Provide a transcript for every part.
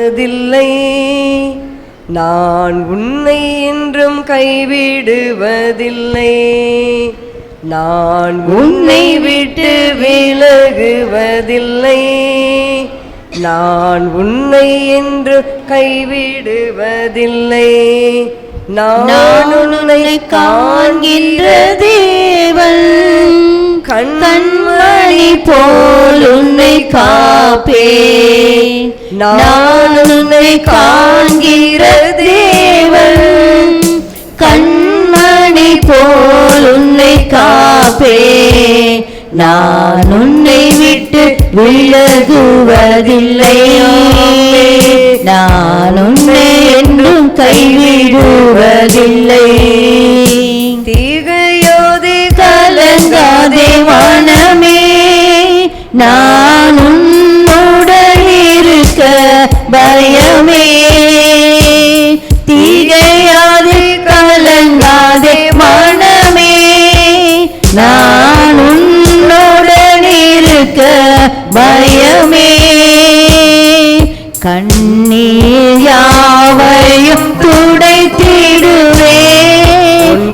விடுவதில்லை, நான் உன்னை என்றும் கைவிடுவதில்லை, நான் உன்னை விட்டு விலகுவதில்லை, நான் உன்னை என்று கைவிடுவதில்லை, நான் உன்னை காண்கின்ற தேவன், கண்மணி போல் உன்னை காப்பேன், நான் உன்னை காண்கிற தேவன், கண்மணி போல் உன்னை காப்பேன், நான் உன்னை விட்டு விலகுவதில்லை, நான் உன்னை என்றும் கைவிடுவதில்லை. தீகையோதே கலங்காதே மனமே, நான் உன்னுடன் இருக்க பயமே, தீகையாதே கலங்காதே மனமே, நான் உன்னுடன் இருக்க பயமே, கண்ணீர் யாவையும் துடைத்திடுவேன்,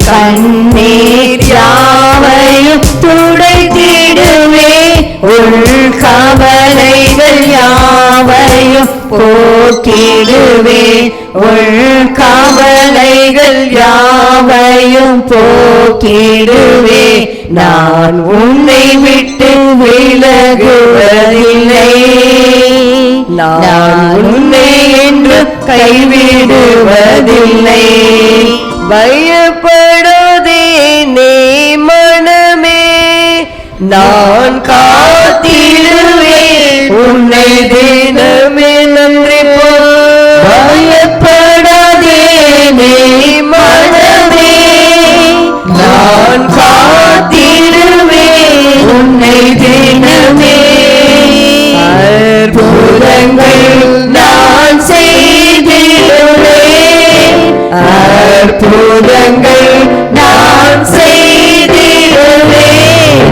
கண்ணீர் யாவையும் துடைத்திடுவேன், உள் கவலைகள் யாவையும் போக்கிடுவேன், உள் கவலைகள் யாவையும் போக்கிடுவேன், நான் உன்னை விட்டு விலகுவதில்லை, நான் உன்னை என்று கைவிடுவதில்லை. பயப்படாதே நீ மனமே, நான் காத்திடுவேன் உன்னை தினமே. நன்றி போ. பயப்படாதே நீ மனமே, நான் காத்திடுவேன் உன்னை தினமே, அற்புதங்கள் நான் செய்திடுவேன், அற்புதங்கள் நான் செய்திடுவேன்,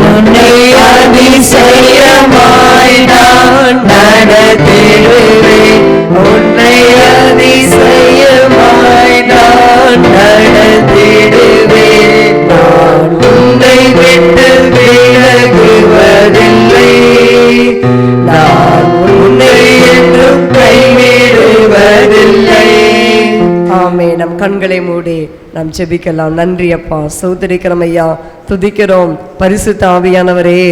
உன்னை அதிசயமாய் நான் நடத்திடுவேன், உன்னை அதிசயமாய் நான் நடத்திடுவேன், நான் உன்னை விட்டு விலகுவதில்லை, நான் உன்னை என்றும் கைவிடுவதில்லை. ஆமே. நம் கண்களை மூடி நாம் ஜெபிக்கலாம். நன்றி அப்பா, சோதரிக்கிறோம் ஐயா, துதிக்கிறோம். பரிசுத்த ஆவியானவரே,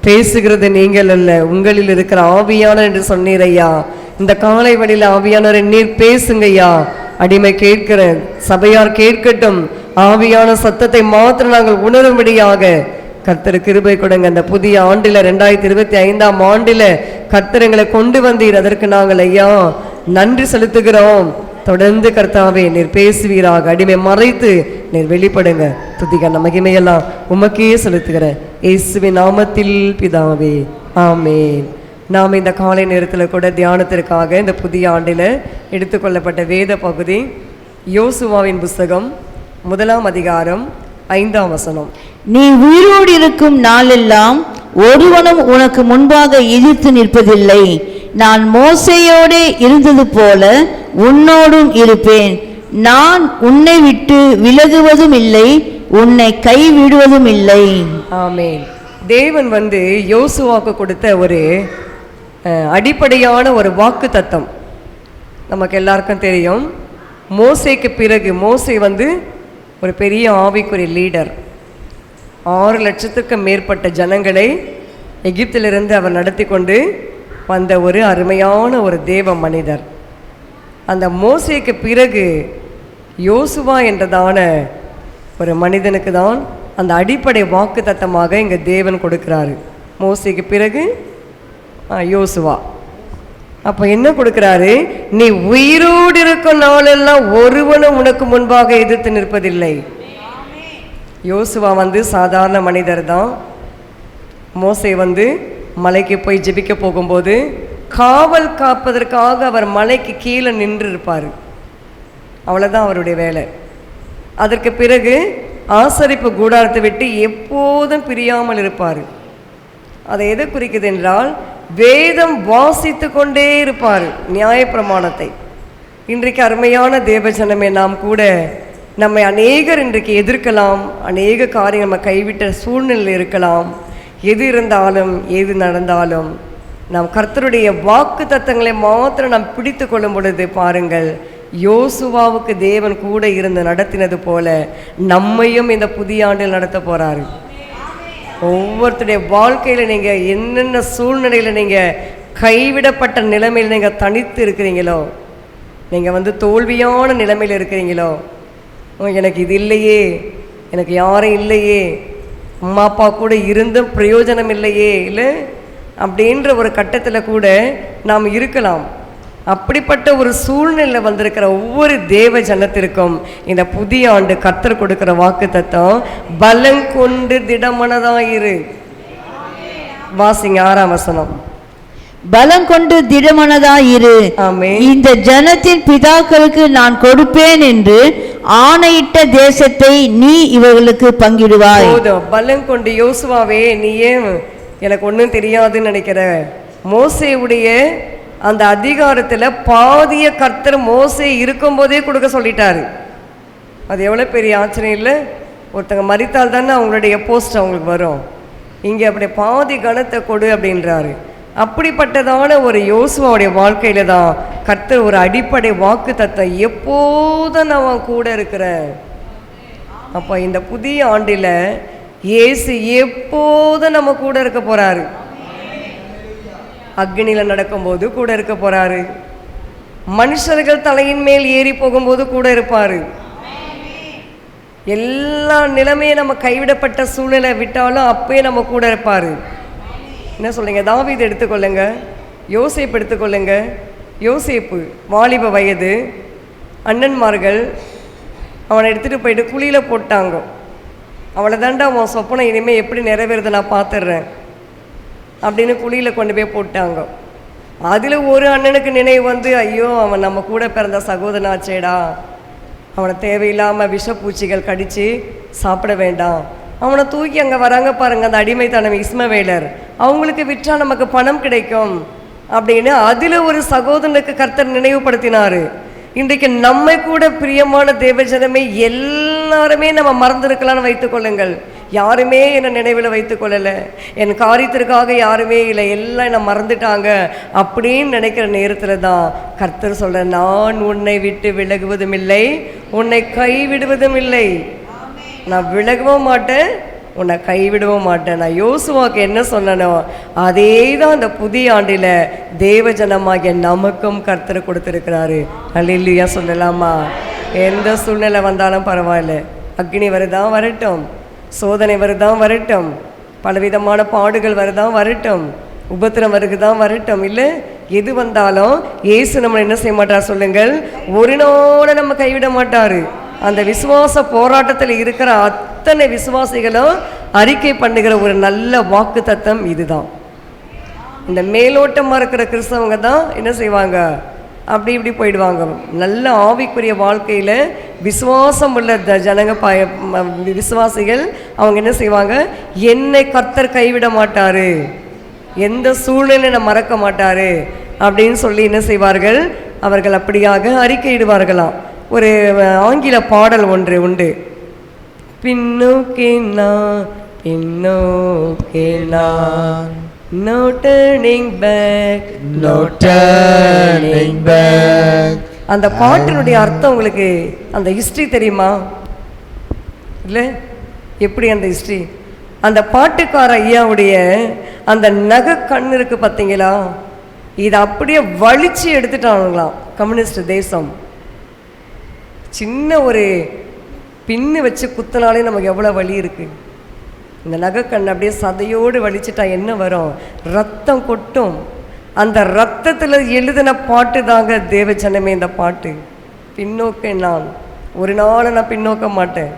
பேசுகிறது நீங்கள் அல்ல, உங்களில் இருக்கிற ஆவியானவர் என்று சொன்னீர் ஐயா. இந்த காலை வழியில் ஆவியானவரை நீர் பேசுங்க ஐயா. அடிமை கேட்கிறேன், சபையார் கேட்கட்டும். ஆவியான சத்தத்தை மாத்திரம் நாங்கள் உணரும்படியாக கர்த்தர் கிருபை கொடுங்க. அந்த புதிய ஆண்டில் 2025ஆம் ஆண்டில் கர்த்தர் எங்களை கொண்டு வந்தீர், அதற்கு நாங்கள் ஐயா நன்றி செலுத்துகிறோம். தொடர்ந்து கர்த்தாவே நீர் பேசுவீராக. அடிமை மறைத்து நீர் வெளிப்படுங்க. துதிக்க மகிமையெல்லாம் உமக்கே செலுத்துகிற இயேசுவின் நாமத்தில் பிதாவே, ஆமேன். நாம் இந்த காலை நேரத்தில் கூட தியானத்திற்காக இந்த புதிய ஆண்டில் எடுத்துக்கொள்ளப்பட்ட வேத பகுதி யோசுவாவின் புஸ்தகம் 1ஆம் அதிகாரம் 5ஆம் வசனம். நீ உயிரோடு இருக்கும் நாளெல்லாம் ஒருவனும் உனக்கு முன்பாக எதிர்த்து நிற்பதில்லை, நான் மோசேயோடு இருந்தது போல உன்னோடும் இருப்பேன், நான் உன்னை விட்டு விலகுவதும் இல்லை, உன்னை கைவிடுவதும் இல்லை. ஆமேன். தேவன் யோசுவாவுக்கு கொடுத்த ஒரு அடிப்படையான ஒரு வாக்கு தத்தம் நமக்கு எல்லாருக்கும் தெரியும். மோசேக்கு பிறகு மோசே ஒரு பெரிய ஆவிக்குரிய லீடர். 6 லட்சத்துக்கும் மேற்பட்ட ஜனங்களை எகிப்திலிருந்து அவர் நடத்தி கொண்டு வந்த ஒரு அருமையான ஒரு தேவ மனிதர். அந்த மோசேக்கு பிறகு யோசுவா என்றதான ஒரு மனிதனுக்கு தான் அந்த அடிப்படை வாக்கு தத்தமாக இங்கே தேவன் கொடுக்கிறாரு. மோசேக்கு பிறகு யோசுவா. அப்போ என்ன கொடுக்கிறாரு? நீ உயிரோடு இருக்கும் நாளெல்லாம் ஒருவனும் உனக்கு முன்பாக எதிர்த்து நிற்பதில்லை. யோசுவா சாதாரண மனிதர் தான். மோசே மலைக்கு போய் ஜெபிக்க போகும்போது காவல் காப்பதற்காக அவர் மலைக்கு கீழே நின்று இருப்பார். அவ்வளோதான் அவருடைய வேலை. அதற்கு பிறகு ஆசரிப்பு கூடாரத்தை விட்டு எப்போதும் பிரியாமல் இருப்பார். அதை எதை குறிக்குது என்றால், வேதம் வாசித்து கொண்டே இருப்பார் நியாயப்பிரமாணத்தை. இன்றைக்கு அருமையான தேவஜனமே, நாம் கூட நம்மை அநேகர் இன்றைக்கு எதிர்க்கலாம், அநேக காரியம் நம்ம கைவிட்ட சூழ்நிலை இருக்கலாம். எது இருந்தாலும் எது நடந்தாலும் நாம் கர்த்தருடைய வாக்கு தத்தங்களை மாத்திரம் நாம் பிடித்து கொள்ளும் பொழுது பாருங்கள், யோசுவாவுக்கு தேவன் கூட இருந்து நடத்தினது போல நம்மையும் இந்த புதிய ஆண்டில் நடத்த போகிறாரு. ஒவ்வொருத்தருடைய வாழ்க்கையில் நீங்கள் என்னென்ன சூழ்நிலையில் நீங்கள் கைவிடப்பட்ட நிலைமையில் நீங்கள் தனித்து இருக்கிறீங்களோ, நீங்கள் தோல்வியான நிலைமையில் இருக்கிறீங்களோ, எனக்கு இது இல்லையே, எனக்கு யாரும் இல்லையே, அம்மா அப்பா கூட இருந்தும் பிரயோஜனம் இல்லையே, இல்லை அப்படின்ற ஒரு கட்டத்தில் கூட நாம் இருக்கலாம். அப்படிப்பட்ட ஒரு சூழ்நிலை வந்திருக்கிற ஒவ்வொரு தேவ ஜனத்திற்கும் இந்த புதிய ஆண்டு கர்த்தர் கொடுக்கிற வாக்கு தத்தம், பலம் கொண்டு திடமனதாயிரு. வாசிங்க 6ஆம் வசனம். பலம் கொண்டு திடமனதாயிரு, இந்த ஜனத்தின் பிதாக்களுக்கு நான் கொடுப்பேன் என்று ஆணையிட்ட தேசத்தை நீ இவர்களுக்கு பங்கிடுவாய். பலம் கொண்டு யோசுவாவே, நீ ஏன் எனக்கு ஒன்றும் தெரியாதுன்னு நினைக்கிற? மோசேவுடைய அந்த அதிகாரத்தில் பாதிய கர்த்தர் மோசே இருக்கும்போதே கொடுக்க சொல்லிட்டாரு. அது எவ்வளோ பெரிய ஆச்சரியம் இல்லை? ஒருத்தங்க மரித்தால் தானே அவங்களுடைய போஸ்ட் அவங்களுக்கு வரும். இங்கே அப்படி பாதி கணத்தை கொடு அப்படின்றாரு. அப்படிப்பட்டதான ஒரு யோசுவாவுடைய வாழ்க்கையில் தான் கர்த்தர் ஒரு அடிப்படை வாக்கு தத்தம், எப்போதும் நான் கூட இருக்கிறேன். அப்போ இந்த புதிய ஆண்டில் இயேசு எப்போதும் நம்ம கூட இருக்க போகிறாரு. அக்னியில் நடக்கும்போது கூட இருக்க போகிறாரு. மனுஷர்கள் தலையின் மேல் ஏறி போகும்போது கூட இருப்பார். எல்லா நிலைமையும் நம்ம கைவிடப்பட்ட சூழ்நிலை விட்டாலும் அப்பயே நம்ம கூட இருப்பார். என்ன சொல்லுங்க? தாவீது எடுத்துக்கொள்ளுங்க, யோசேப்பு எடுத்துக்கொள்ளுங்க. யோசேப்பு வாலிப வயது, அண்ணன்மார்கள் அவனை எடுத்துகிட்டு போயிட்டு குழியில் போட்டாங்க. அவளை தாண்டா அவன் சொப்பனை இனிமேல் எப்படி நிறைவேறுதை நான் பார்த்துடுறேன் அப்படின்னு குழியில் கொண்டு போய் போட்டாங்க. அதில் ஒரு அண்ணனுக்கு நினைவு ஐயோ அவன் நம்ம கூட பிறந்த சகோதரனாச்சேடா, அவனை தேவையில்லாமல் விஷப்பூச்சிகள் கடித்து சாப்பிட வேண்டாம், அவனை தூக்கி அங்கே வராங்க பாருங்கள் அந்த அடிமைத்தனம் இஸ்மவேலர், அவங்களுக்கு விற்றா நமக்கு பணம் கிடைக்கும் அப்படின்னு அதில் ஒரு சகோதரனுக்கு கர்த்தர் நினைவுபடுத்தினார். இன்றைக்கு நம்மை கூட பிரியமான தேவஜனமே எல்லாருமே நம்ம மறந்துருக்கலான்னு வைத்துக்கொள்ளுங்கள். யாருமே என்னை நினைவில் வைத்து கொள்ளலை, என் காரியத்திற்காக யாருமே இல்லை, எல்லாம் என்னை மறந்துட்டாங்க அப்படின்னு நினைக்கிற நேரத்தில் தான் கர்த்தர் சொல்ற, நான் உன்னை விட்டு விலகுவதும் இல்லை, உன்னை கைவிடுவதும் இல்லை. நான் விலகவும் மாட்டேன், உன்னை கைவிடவும் மாட்டேன். நான் யோசுவாக்கு என்ன சொன்னனோ அதே தான் அந்த புதிய ஆண்டில் தேவஜனமாகிய நமக்கும் கர்த்தர் கொடுத்துருக்கிறாரு. அல்லேலூயா சொல்லலாமா? எந்த சூழ்நிலை வந்தாலும் பரவாயில்ல, அக்னி வருதான் வரட்டும், சோதனை வருதான் வரட்டும், பலவிதமான பாடுகள் வருதான் வரட்டும், உபத்திரம் வருகுதான் வரட்டும், இல்லை எது வந்தாலும் இயேசு நம்மளை என்ன செய்ய மாட்டார் சொல்லுங்கள்? ஒரு நாள் நம்ம கைவிட மாட்டார். அந்த விசுவாச போராட்டத்தில் இருக்கிற அத்தனை விசுவாசிகளும் அறிக்கை பண்ணுகிற ஒரு நல்ல வாக்கு தத்தம் இதுதான். இந்த மேலோட்டமாக இருக்கிற கிறிஸ்தவங்க தான் என்ன செய்வாங்க? அப்படி இப்படி போயிடுவாங்க. நல்ல ஆவிக்குரிய வாழ்க்கையில் விசுவாசம் உள்ள ஜனங்க விசுவாசிகள் அவங்க என்ன செய்வாங்க? என்னை கர்த்தர் கைவிட மாட்டார், எந்த சூழ்நிலையை நான் மறக்க மாட்டார் அப்படின்னு சொல்லி என்ன செய்வார்கள்? அவர்கள் அப்படியாக அறிக்கையிடுவார்களாம். ஒரு ஆங்கில பாடல் ஒன்று உண்டு, பின்னோக்கினா பின்னோக்கினா no turning back, no turning back. அந்த பாட்டினுடைய அர்த்தம் உங்களுக்கு அந்த ஹிஸ்ட்ரி தெரியுமா? இல்லை எப்படி அந்த ஹிஸ்ட்ரி? அந்த பாட்டுக்கார ஐயாவுடைய அந்த நகை கண் இருக்கு பார்த்தீங்களா, இதை அப்படியே வலிச்சு எடுத்துட்டாங்களாம் கம்யூனிஸ்ட் தேசம். சின்ன ஒரு பின்னு வச்சு குத்தினாலே நமக்கு எவ்வளோ வலி இருக்குது. இந்த நகைக்கண் அப்படியே சதையோடு வலிச்சுட்டா என்ன வரும்? ரத்தம் கொட்டும். அந்த ரத்தத்தில் எழுதின பாட்டு தாங்க தேவஜனமே இந்த பாட்டு. பின்னோக்க நான் ஒரு நாள் நான் பின்னோக்க மாட்டேன்.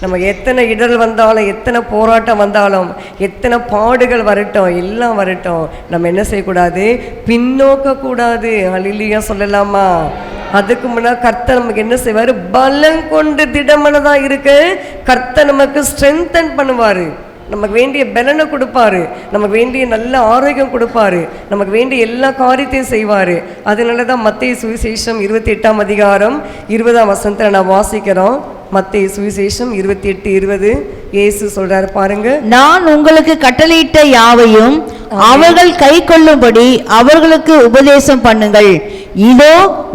நம்ம எத்தனை இடர் வந்தாலும், எத்தனை போராட்டம் வந்தாலும், எத்தனை பாடுகள் வரட்டும், எல்லாம் வரட்டும், நம்ம என்ன செய்யக்கூடாது? பின்னோக்கக்கூடாது. அல்லேலூயா சொல்லலாமா? அதுக்கு முன்னாடி கர்த்தர் நமக்கு என்ன செய்வார்? பலம் கொண்டு திடமனதாக இருக்க கர்த்தர் நமக்கு ஸ்ட்ரென்தன் பண்ணுவார். நமக்கு வேண்டிய பலனை கொடுப்பாரு, நமக்கு வேண்டிய நல்ல ஆரோக்கியம் கொடுப்பாரு, நமக்கு வேண்டிய எல்லா காரியத்தையும் செய்வார். அதனால தான் மத்தேயு சுவிசேஷம் 28ஆம் அதிகாரம் 20ஆம் வசனத்தில் நான் வாசிக்கிறோம். மத்தேயு சுவிசேஷம் 28:20 இயேசு சொல்றாரு பாருங்க, நான் உங்களுக்கு கட்டளையிட்ட யாவையும் அவர்கள் கை கொள்ளும்படி அவர்களுக்கு உபதேசம் பண்ணுங்கள். இதோ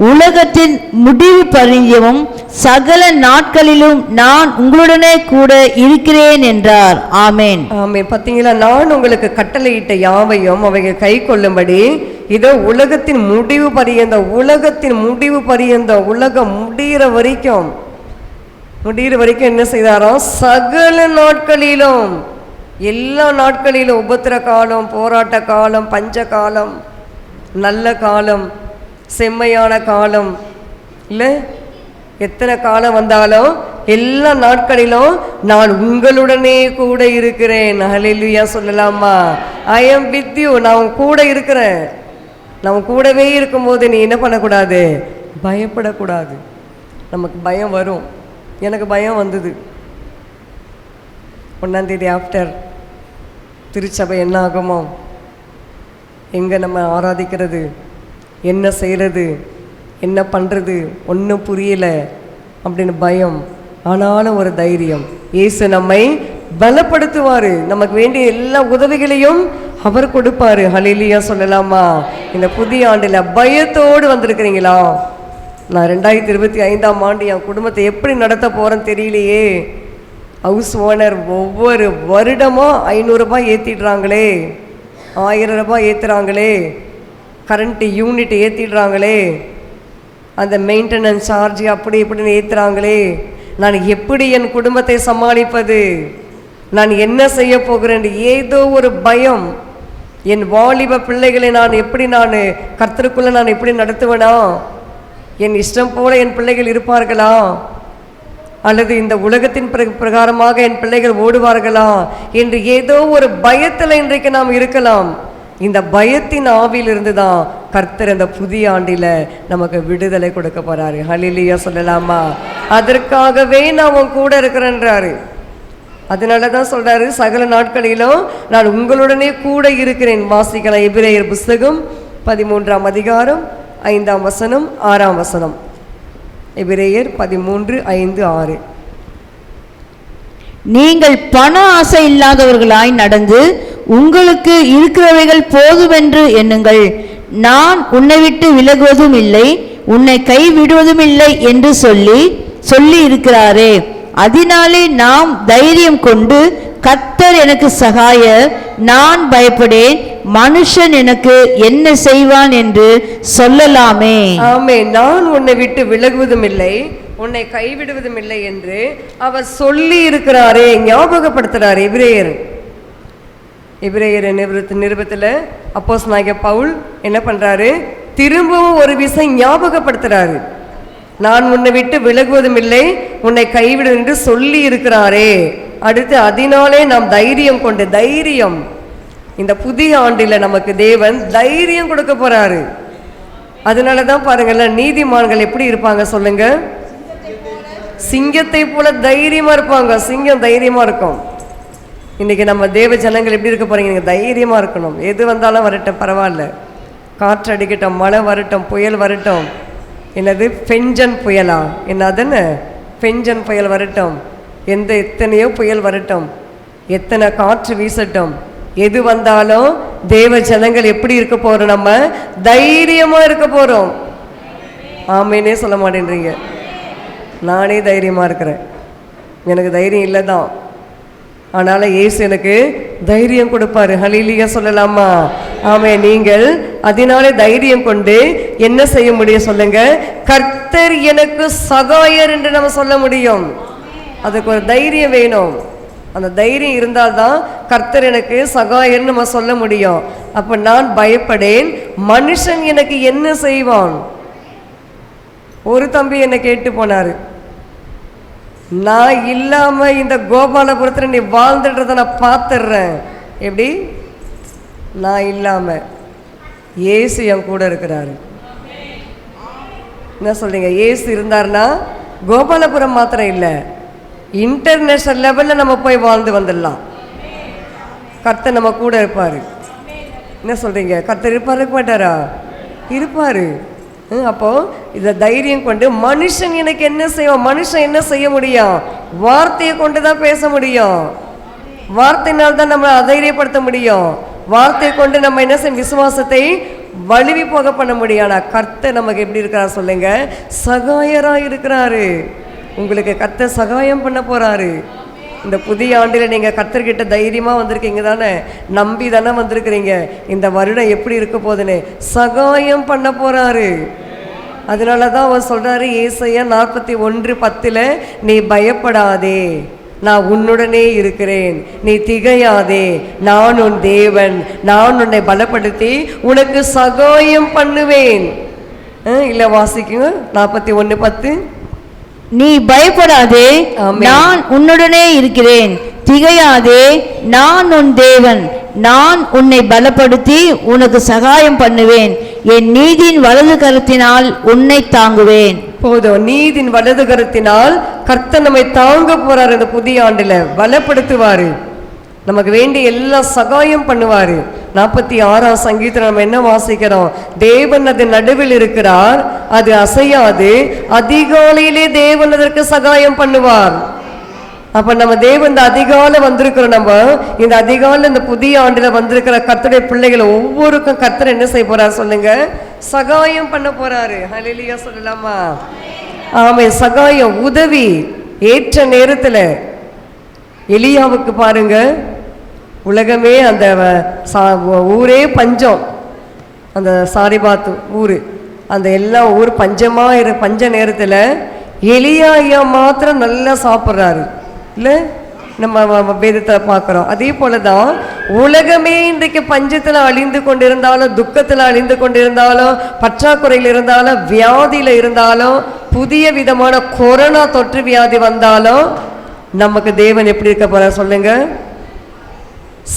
உலகத்தின் முடிவு பரியந்தமும் சகல நாட்களிலும் நான் உங்களுடனே கூட இருக்கிறேன் என்றார். ஆமென். ஆமென். பார்த்தீங்களா, நான் உங்களுக்கு கட்டளையிட்ட யாவையும் அவைகள் கை கொள்ளும்படி இதோ உலகத்தின் முடிவு பரியந்தம், உலகத்தின் முடிவு பரியந்தம், உலகம் முடிகிற வரைக்கும் என்ன செய்தாராம்? சகல நாட்களிலும், எல்லா நாட்களிலும், உபத்திர காலம், போராட்ட காலம், பஞ்ச காலம், நல்ல காலம், செம்மையான காலம், இல்லை எத்தனை காலம் வந்தாலும் எல்லா நாட்களிலும் நான் உங்களுடனே கூட இருக்கிறேன். ஹல்லேலூயா சொல்லலாமா? I am with you. நான் உன் கூட இருக்கிறேன். நான் கூடவே இருக்கும்போது நீ என்ன பண்ணக்கூடாது? பயப்படக்கூடாது. நமக்கு பயம் வரும். எனக்கு பயம் வந்தது. 1ஆம் தேதி ஆஃப்டர் திருச்சபை என்ன ஆகுமோ, எங்கே நம்ம ஆராதிக்கிறது, என்ன செய்கிறது, என்ன பண்ணுறது, ஒன்றும் புரியல அப்படின்னு பயம். ஆனாலும் ஒரு தைரியம், இயேசு நம்மை பலப்படுத்துவார். நமக்கு வேண்டிய எல்லா உதவிகளையும் அவர் கொடுப்பார். ஹல்லேலூயா சொல்லலாமா? இந்த புதிய ஆண்டில் பயத்தோடு வந்திருக்கிறீங்களா? நான் 2025ஆம் ஆண்டு என் குடும்பத்தை எப்படி நடத்த போகிறேன்னு தெரியலையே. ஹவுஸ் ஓனர் ஒவ்வொரு வருடமும் 500 ரூபாய் ஏற்றிடுறாங்களே, 1000 ரூபாய் ஏற்றுறாங்களே, கரண்ட்டு யூனிட் ஏற்றிடுறாங்களே, அந்த மெயின்டெனன்ஸ் சார்ஜ் அப்படி இப்படின்னு ஏற்றுறாங்களே. நான் எப்படி என் குடும்பத்தை சமாளிப்பது? நான் என்ன செய்ய போகிறேன்? ஏதோ ஒரு பயம். என் வாலிப பிள்ளைகளை நான் எப்படி கர்த்தருக்குள்ளே நான் எப்படி நடத்துவேனா? என் இஷ்டம் போல என் பிள்ளைகள் இருப்பார்களா? அல்லது இந்த உலகத்தின் பிரகாரமாக என் பிள்ளைகள் ஓடுவார்களா என்று ஏதோ ஒரு பயத்தில் இன்றைக்கு நாம் இருக்கலாம். இந்த பயத்தின் ஆவியிலிருந்து தான் கர்த்தர் அந்த புதிய ஆண்டில் நமக்கு விடுதலை கொடுக்க போறாரு. ஹல்லேலூயா சொல்லலாமா? அதற்காகவே நான் உன் கூட இருக்கிறேன்றாரு. அதனால தான் சொல்றாரு, சகல நாட்களிலும் நான் உங்களுடனே கூட இருக்கிறேன். வாசிக்கலாம் எபிரேயர் புஸ்தகம் 13ஆம் அதிகாரம் 5ஆம் வசனம் 6ஆம் வசனம். எபிரேயர் 13:5-6. நீங்கள் பண ஆசை இல்லாதவர்களாய் நடந்து உங்களுக்கு இருக்கிறவைகள் போதுமென்று எண்ணுங்கள். நான் உன்னை விட்டு விலகுவதும் இல்லை, உன்னை கைவிடுவதும் இல்லை என்று சொல்லி இருக்கிறாரே. அதனாலே நாம் தைரியம் கொண்டு, கர்த்தர் எனக்கு சகாயர், நான் பயப்படேன், மனுஷன் எனக்கு என்ன செய்வான் என்று சொல்லலாமே. ஆமென். நான் உன்னை விட்டு விலகுவதும் இல்லை, உன்னை கைவிடுவதும் இல்லை என்று அவர் சொல்லி இருக்கிறாரே, ஞாபகப்படுத்துறாரு. எபிரேயர் நிருபத்தில் அப்போஸ்தலனாகிய பவுல் என்ன பண்றாரு? திரும்பவும் ஒரு விஷயம் ஞாபகப்படுத்துறாரு. நான் உன்னை விட்டு விலகுவதும் இல்லை, உன்னை கைவிடும் என்று சொல்லி இருக்கிறாரே. அடுத்து அதனாலே நாம் தைரியம் கொண்டு, தைரியம் இந்த புதிய ஆண்டில் நமக்கு தேவன் தைரியம் கொடுக்க போறாரு. அதனால தான் பாருங்களேன், நீதிமான்கள் எப்படி இருப்பாங்க சொல்லுங்க? சிங்கத்தை போல தைரியமா இருப்பாங்க. சிங்கம் தைரியமா இருக்கும். இன்னைக்கு நம்ம தேவ ஜனங்கள் எப்படி இருக்க போறீங்க? நீங்க தைரியமா இருக்கணும். எது வந்தாலும் வரட்டும், பரவாயில்ல. காற்று அடிக்கட்டும், மழை வரட்டும், புயல் வரட்டும். என்னது பெஞ்சன் புயலா? என்னதுன்னு பெஞ்சன் புயல் வரட்டும், எத்தனையோ புயல் வரட்டும், எத்தனை காற்று வீசட்டும், எது வந்தாலும் தேவ ஜனங்கள் எப்படி இருக்க போறோம்? நம்ம தைரியமா இருக்க போறோம். ஆமேனே சொல்ல மாட்டேன்றீங்க. நானே தைரியமா இருக்கிறேன். எனக்கு தைரியம் இல்லை தான், ஆனால இயேசு எனக்கு தைரியம் கொடுப்பாரு. ஹல்லேலூயா சொல்லலாமா? ஆமே. நீங்கள் அதனாலே தைரியம் கொண்டு என்ன செய்ய முடியும் சொல்லுங்க? கர்த்தர் எனக்கு சகாயர் என்று நம்ம சொல்ல முடியும். அதுக்கு ஒரு தைரியம் வேணும். அந்த தைரியம் இருந்தால்தான் கர்த்தர் எனக்கு சகாயர்னு நம்ம சொல்ல முடியும். அப்ப நான் பயப்படேன், மனுஷன் எனக்கு என்ன செய்வான்? ஒரு தம்பி என்னை கேட்டு போனாரு, நான் இல்லாம இந்த கோபாலபுரத்தில் நீ வாழ்ந்துடுறத நான் பார்த்துடுறேன். எப்படி? நான் இல்லாம இயேசு என் கூட இருக்கிறாரு. என்ன சொல்றீங்க? இயேசு இருந்தார்னா கோபாலபுரம் மாத்திரம் இல்லை, இன்டர்நேஷனல் லெவலில் நம்ம போய் வாழ்ந்து வந்துடலாம். கர்த்தர் நம்ம கூட இருப்பார். என்ன சொல்கிறீங்க? கர்த்தர் இருப்பார், இருக்க மாட்டாரா? இருப்பார். அப்போ இதை தைரியம் கொண்டு, மனுஷன் எனக்கு என்ன செய்வான்? மனுஷன் என்ன செய்ய முடியும்? வார்த்தையை கொண்டு தான் பேச முடியும். வார்த்தையினால் தான் நம்ம அதைரியப்படுத்த முடியும். வார்த்தையை கொண்டு நம்ம என்ன செய்ய, விசுவாசத்தை வலுவி போக பண்ண முடியும். ஆனால் கர்த்தர் நமக்கு எப்படி இருக்கிறார் சொல்லுங்க? சகாயராக இருக்கிறாரு. உங்களுக்கு கர்த்தர் சகாயம் பண்ண போறாரு. இந்த புதிய ஆண்டில் நீங்கள் கர்த்தர்கிட்ட தைரியமாக வந்திருக்கீங்க தானே, நம்பி தானே வந்திருக்கிறீங்க. இந்த வருடம் எப்படி இருக்க போதுன்னு சகாயம் பண்ண போறாரு. அதனால தான் அவர் சொல்றாரு, ஏசாயா 41:10, நீ பயப்படாதே, நான் உன்னுடனே இருக்கிறேன், நீ திகையாதே, நான் உன் தேவன், நான் உன்னை பலப்படுத்தி உனக்கு சகாயம் பண்ணுவேன். இல்லை வாசிக்குங்க 41:10. நீ பயப்படாதே, நான் உன்னுடனே இருக்கிறேன், திகையாதே, நான் உன் தேவன், நான் உன்னை பலப்படுத்தி உனக்கு சகாயம் பண்ணுவேன், என் நீதியின் வலது கரத்தினால் உன்னை தாங்குவேன். போதும், நீதியின் வலது கரத்தினால் கர்த்தர் நம்மை தாங்க போறாரு. இந்த புதிய ஆண்டுல பலப்படுத்துவாரு, நமக்கு வேண்டிய எல்லா சகாயம் பண்ணுவாரு. 46ஆம் சங்கீதத்தில் நம்ம என்ன வாசிக்கிறோம்? தேவன் அது நடுவில் இருக்கிறார், அது அசையாது, அதிகாலையிலே தேவன் அதற்கு சகாயம் பண்ணுவார். அப்ப நம்ம தேவன் இந்த அதிகாலை வந்திருக்கிறோம். நம்ம இந்த அதிகாலை இந்த புதிய ஆண்டுல வந்திருக்கிற கர்த்தருடைய பிள்ளைகளை ஒவ்வொருக்கும் கர்த்தர் என்ன செய்ய போறாரு சொல்லுங்க? சகாயம் பண்ண போறாரு. ஹல்லேலூயா சொல்லலாமா? ஆமென். சகாயம், உதவி. ஏற்ற நேரத்துல எலியாவுக்கு பாருங்க, உலகமே அந்த ஊரே பஞ்சம், அந்த சாரிபாத் ஊர், அந்த எல்லா ஊர் பஞ்ச நேரத்தில் எலியா ஐயா மாத்திரம் நல்லா சாப்பிட்றாரு. இல்லை, நம்ம வேதத்தில் பார்க்குறோம். அதே போல தான் உலகமே இன்றைக்கு பஞ்சத்தில் அழிந்து கொண்டிருந்தாலும், துக்கத்தில் அழிந்து கொண்டிருந்தாலும், பற்றாக்குறையில் இருந்தாலும், வியாதியில் இருந்தாலும், புதிய விதமான கொரோனா தொற்று வியாதி வந்தாலும், நமக்கு தேவன் எப்படி இருக்க போறார் சொல்லுங்க?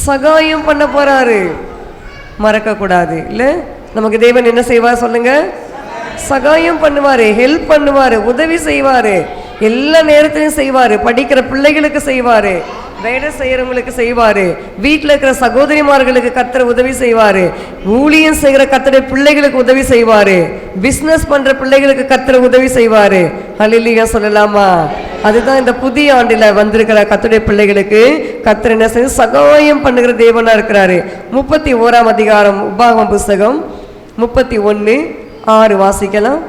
சகாயம் பண்ண போறாரு. மறக்க கூடாது. இல்ல, நமக்கு தேவன் என்ன செய்வார் சொல்லுங்க? சகாயம் பண்ணுவாரு, ஹெல்ப் பண்ணுவாரு, உதவி செய்வாரு, எல்லா நேரத்திலையும் செய்வாரு. படிக்கிற பிள்ளைகளுக்கு செய்வாரு, வேலை செய்யறவங்களுக்கு செய்வாரு, வீட்டில் இருக்கிற சகோதரிமார்களுக்கு கர்த்தர் உதவி செய்வாரு, ஊழியம் செய்கிற கர்த்தருடைய பிள்ளைகளுக்கு உதவி செய்வாரு, பிசினஸ் பண்ற பிள்ளைகளுக்கு கர்த்தர் உதவி செய்வாரு. ஹல்லேலூயா சொல்லலாமா? அதுதான் இந்த புதிய ஆண்டில் வந்திருக்கிற கர்த்தருடைய பிள்ளைகளுக்கு கர்த்தர் என்ன செய்ய, சகாயம் பண்ணுகிற தேவனா இருக்கிறாரு. 31ஆம் அதிகாரம் உபாகமம் புஸ்தகம் 31:6 வாசிக்கலாம்.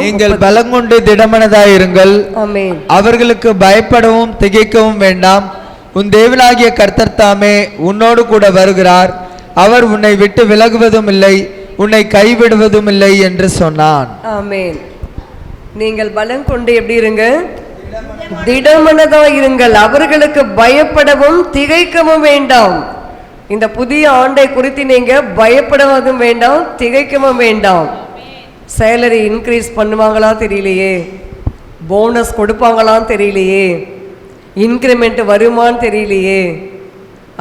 நீங்கள் பலங்கொண்டு திடமனதாயிருங்கள், அவர்களுக்கு பயப்படவும் திகைக்கவும் வேண்டாம். உன் தேவனாகிய கர்த்தர் தாமே உன்னோடு கூட வருகிறார், அவர் உன்னை விட்டு விலகுவதும் இல்லை, உன்னை கைவிடுவதும் இல்லை என்று சொன்னான். ஆமென். நீங்கள் பலம் கொண்டு எப்படி இருங்க? திடமனதாயிருங்கள், அவர்களுக்கு பயப்படவும் திகைக்கவும் வேண்டாம். இந்த புதிய ஆண்டை குறித்து நீங்க பயப்படவும் வேண்டாம், திகைக்கவும் வேண்டாம். சேலரி இன்க்ரீஸ் பண்ணுவாங்களா தெரியலையே, போனஸ் கொடுப்பாங்களான்னு தெரியலையே, இன்க்ரிமெண்ட் வருமானு தெரியலையே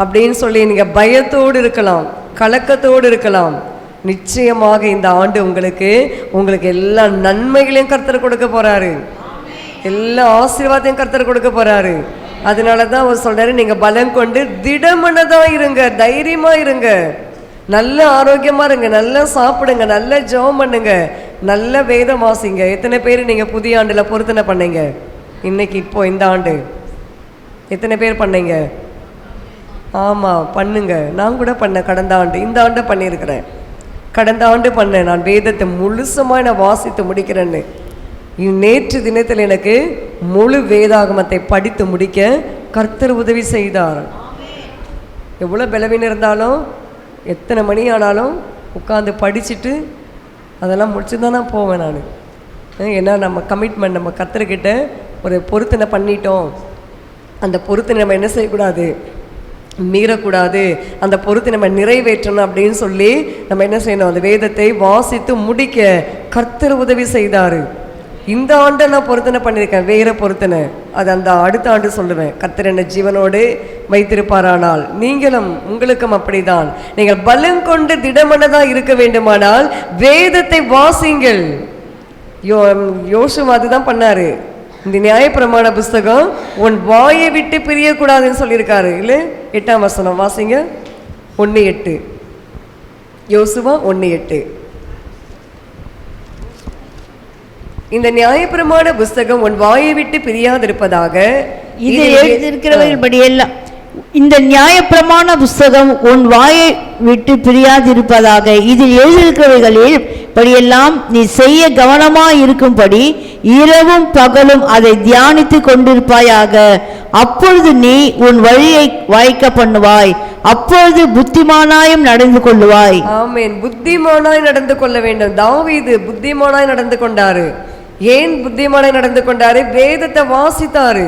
அப்படின்னு சொல்லி நீங்கள் பயத்தோடு இருக்கலாம், கலக்கத்தோடு இருக்கலாம். நிச்சயமாக இந்த ஆண்டு உங்களுக்கு எல்லா நன்மைகளையும் கர்த்தர் கொடுக்க போறாரு, எல்லா ஆசீர்வாதத்தையும் கர்த்தர் கொடுக்க போறாரு. அதனால தான் அவர் சொல்றாரு, நீங்கள் பலம் கொண்டு திடமனதா இருங்க, தைரியமா இருங்க, நல்ல ஆரோக்கியமா இருங்க, நல்லா சாப்பிடுங்க, நல்ல ஜெபம் பண்ணுங்க, நல்ல வேதம் வாசிங்க. எத்தனை பேர் நீங்க புதிய ஆண்டுல பொருத்தனை பண்ணீங்க? இன்னைக்கு இப்போ இந்த ஆண்டு எத்தனை பேர் பண்ணீங்க? ஆமா, பண்ணுங்க. நான் கூட பண்ணேன் கடந்த ஆண்டு, இந்த ஆண்டு பண்ணியிருக்கிறேன். கடந்த ஆண்டு பண்ணேன், நான் வேதத்தை முழுசமாக நான் வாசித்து முடிக்கிறேன்னு. நேற்று தினத்தில் எனக்கு முழு வேதாகமத்தை படித்து முடிக்க கர்த்தர் உதவி செய்தார். எவ்வளோ பலவீனம் இருந்தாலும், எத்தனை மணி ஆனாலும் உட்காந்து படிச்சுட்டு அதெல்லாம் முடிச்சு தான் நான் போவேன் நான். ஏன்னா நம்ம கமிட்மெண்ட், நம்ம கர்த்தர்கிட்ட ஒரு பொருத்தனை பண்ணிட்டோம், அந்த பொருத்தனை நம்ம என்ன செய்யக்கூடாது, மீறக்கூடாது, அந்த பொருத்தனை நம்ம நிறைவேற்றணும் அப்படின்னு சொல்லி நம்ம என்ன செய்யணும், அந்த வேதத்தை வாசித்து முடிக்க கர்த்தர் உதவி செய்தார். இந்த ஆண்டை நான் பொருத்தனை பண்ணியிருக்கேன், வேற பொருத்தனை, அது அந்த அடுத்த ஆண்டு சொல்லுவேன். கர்த்தர் என்ன ஜீவனோடு வைத்திருப்பாரானால் நீங்களும் உங்களுக்கும் அப்படிதான். நீங்கள் பலம் கொண்டு திடமனதாக இருக்க வேண்டுமானால் வேதத்தை வாசிங்கள். யோசுவா அதுதான் பண்ணாரு. இந்த நியாயப்பிரமாண புஸ்தகம் உன் வாயை விட்டு பிரியக்கூடாதுன்னு சொல்லியிருக்காரு இல்ல. 8ஆம் வசனம் வாசிங்க. 1:8 யோசுவா 1:8. இந்த நியாயப்பிரமாண புஸ்தகம் உன் வாயை விட்டு பிரியாதிருப்பதாக. இது எழுதியிருக்கிறவர்கள்படி எல்லாம் இந்த நியாயப்பிரமாண புஸ்தகம் உன் வாயை விட்டு பிரியாதிருப்பதாக. இதில் எழுதியிருக்கிறவர்களில் படியெல்லாம் நீ செய்ய கவனமாய் இருக்கும்படி இரவும் பகலும் அதை தியானித்து கொண்டிருப்பாயாக. அப்பொழுது நீ உன் வழியை வாய்க்க பண்ணுவாய், அப்பொழுது புத்திமானாயும் நடந்து கொள்ளுவாய். ஆமென். புத்திமானாய் நடந்து கொள்ள வேண்டும். தாவீது புத்திமானாய் நடந்து கொண்டாரு. ஏன் புத்திமானாய் நடந்து கொண்டாரு? வேதத்தை வாசித்தாரு.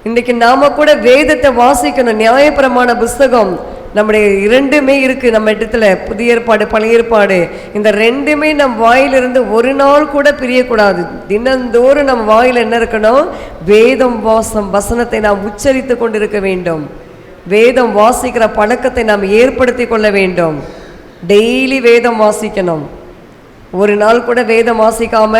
இன்னைக்கு நாம கூட வேதத்தை வாசிக்கணும். நியாயப்பிரமாண புஸ்தகம் நம்முடைய 2மே இருக்கு நம்ம இடத்துல, புதிய ஏற்பாடு பழைய ஏற்பாடு. இந்த 2மே நம் வாயிலிருந்து ஒரு நாள் கூட பிரியக்கூடாது. தினந்தோறும் நம் வாயில் என்ன இருக்கணும்? வேதம் வசனத்தை நாம் உச்சரித்து கொண்டிருக்க வேண்டும். வேதம் வாசிக்கிற பழக்கத்தை நாம் ஏற்படுத்தி கொள்ள வேண்டும். டெய்லி வேதம் வாசிக்கணும். ஒரு நாள் கூட வேதம் வாசிக்காம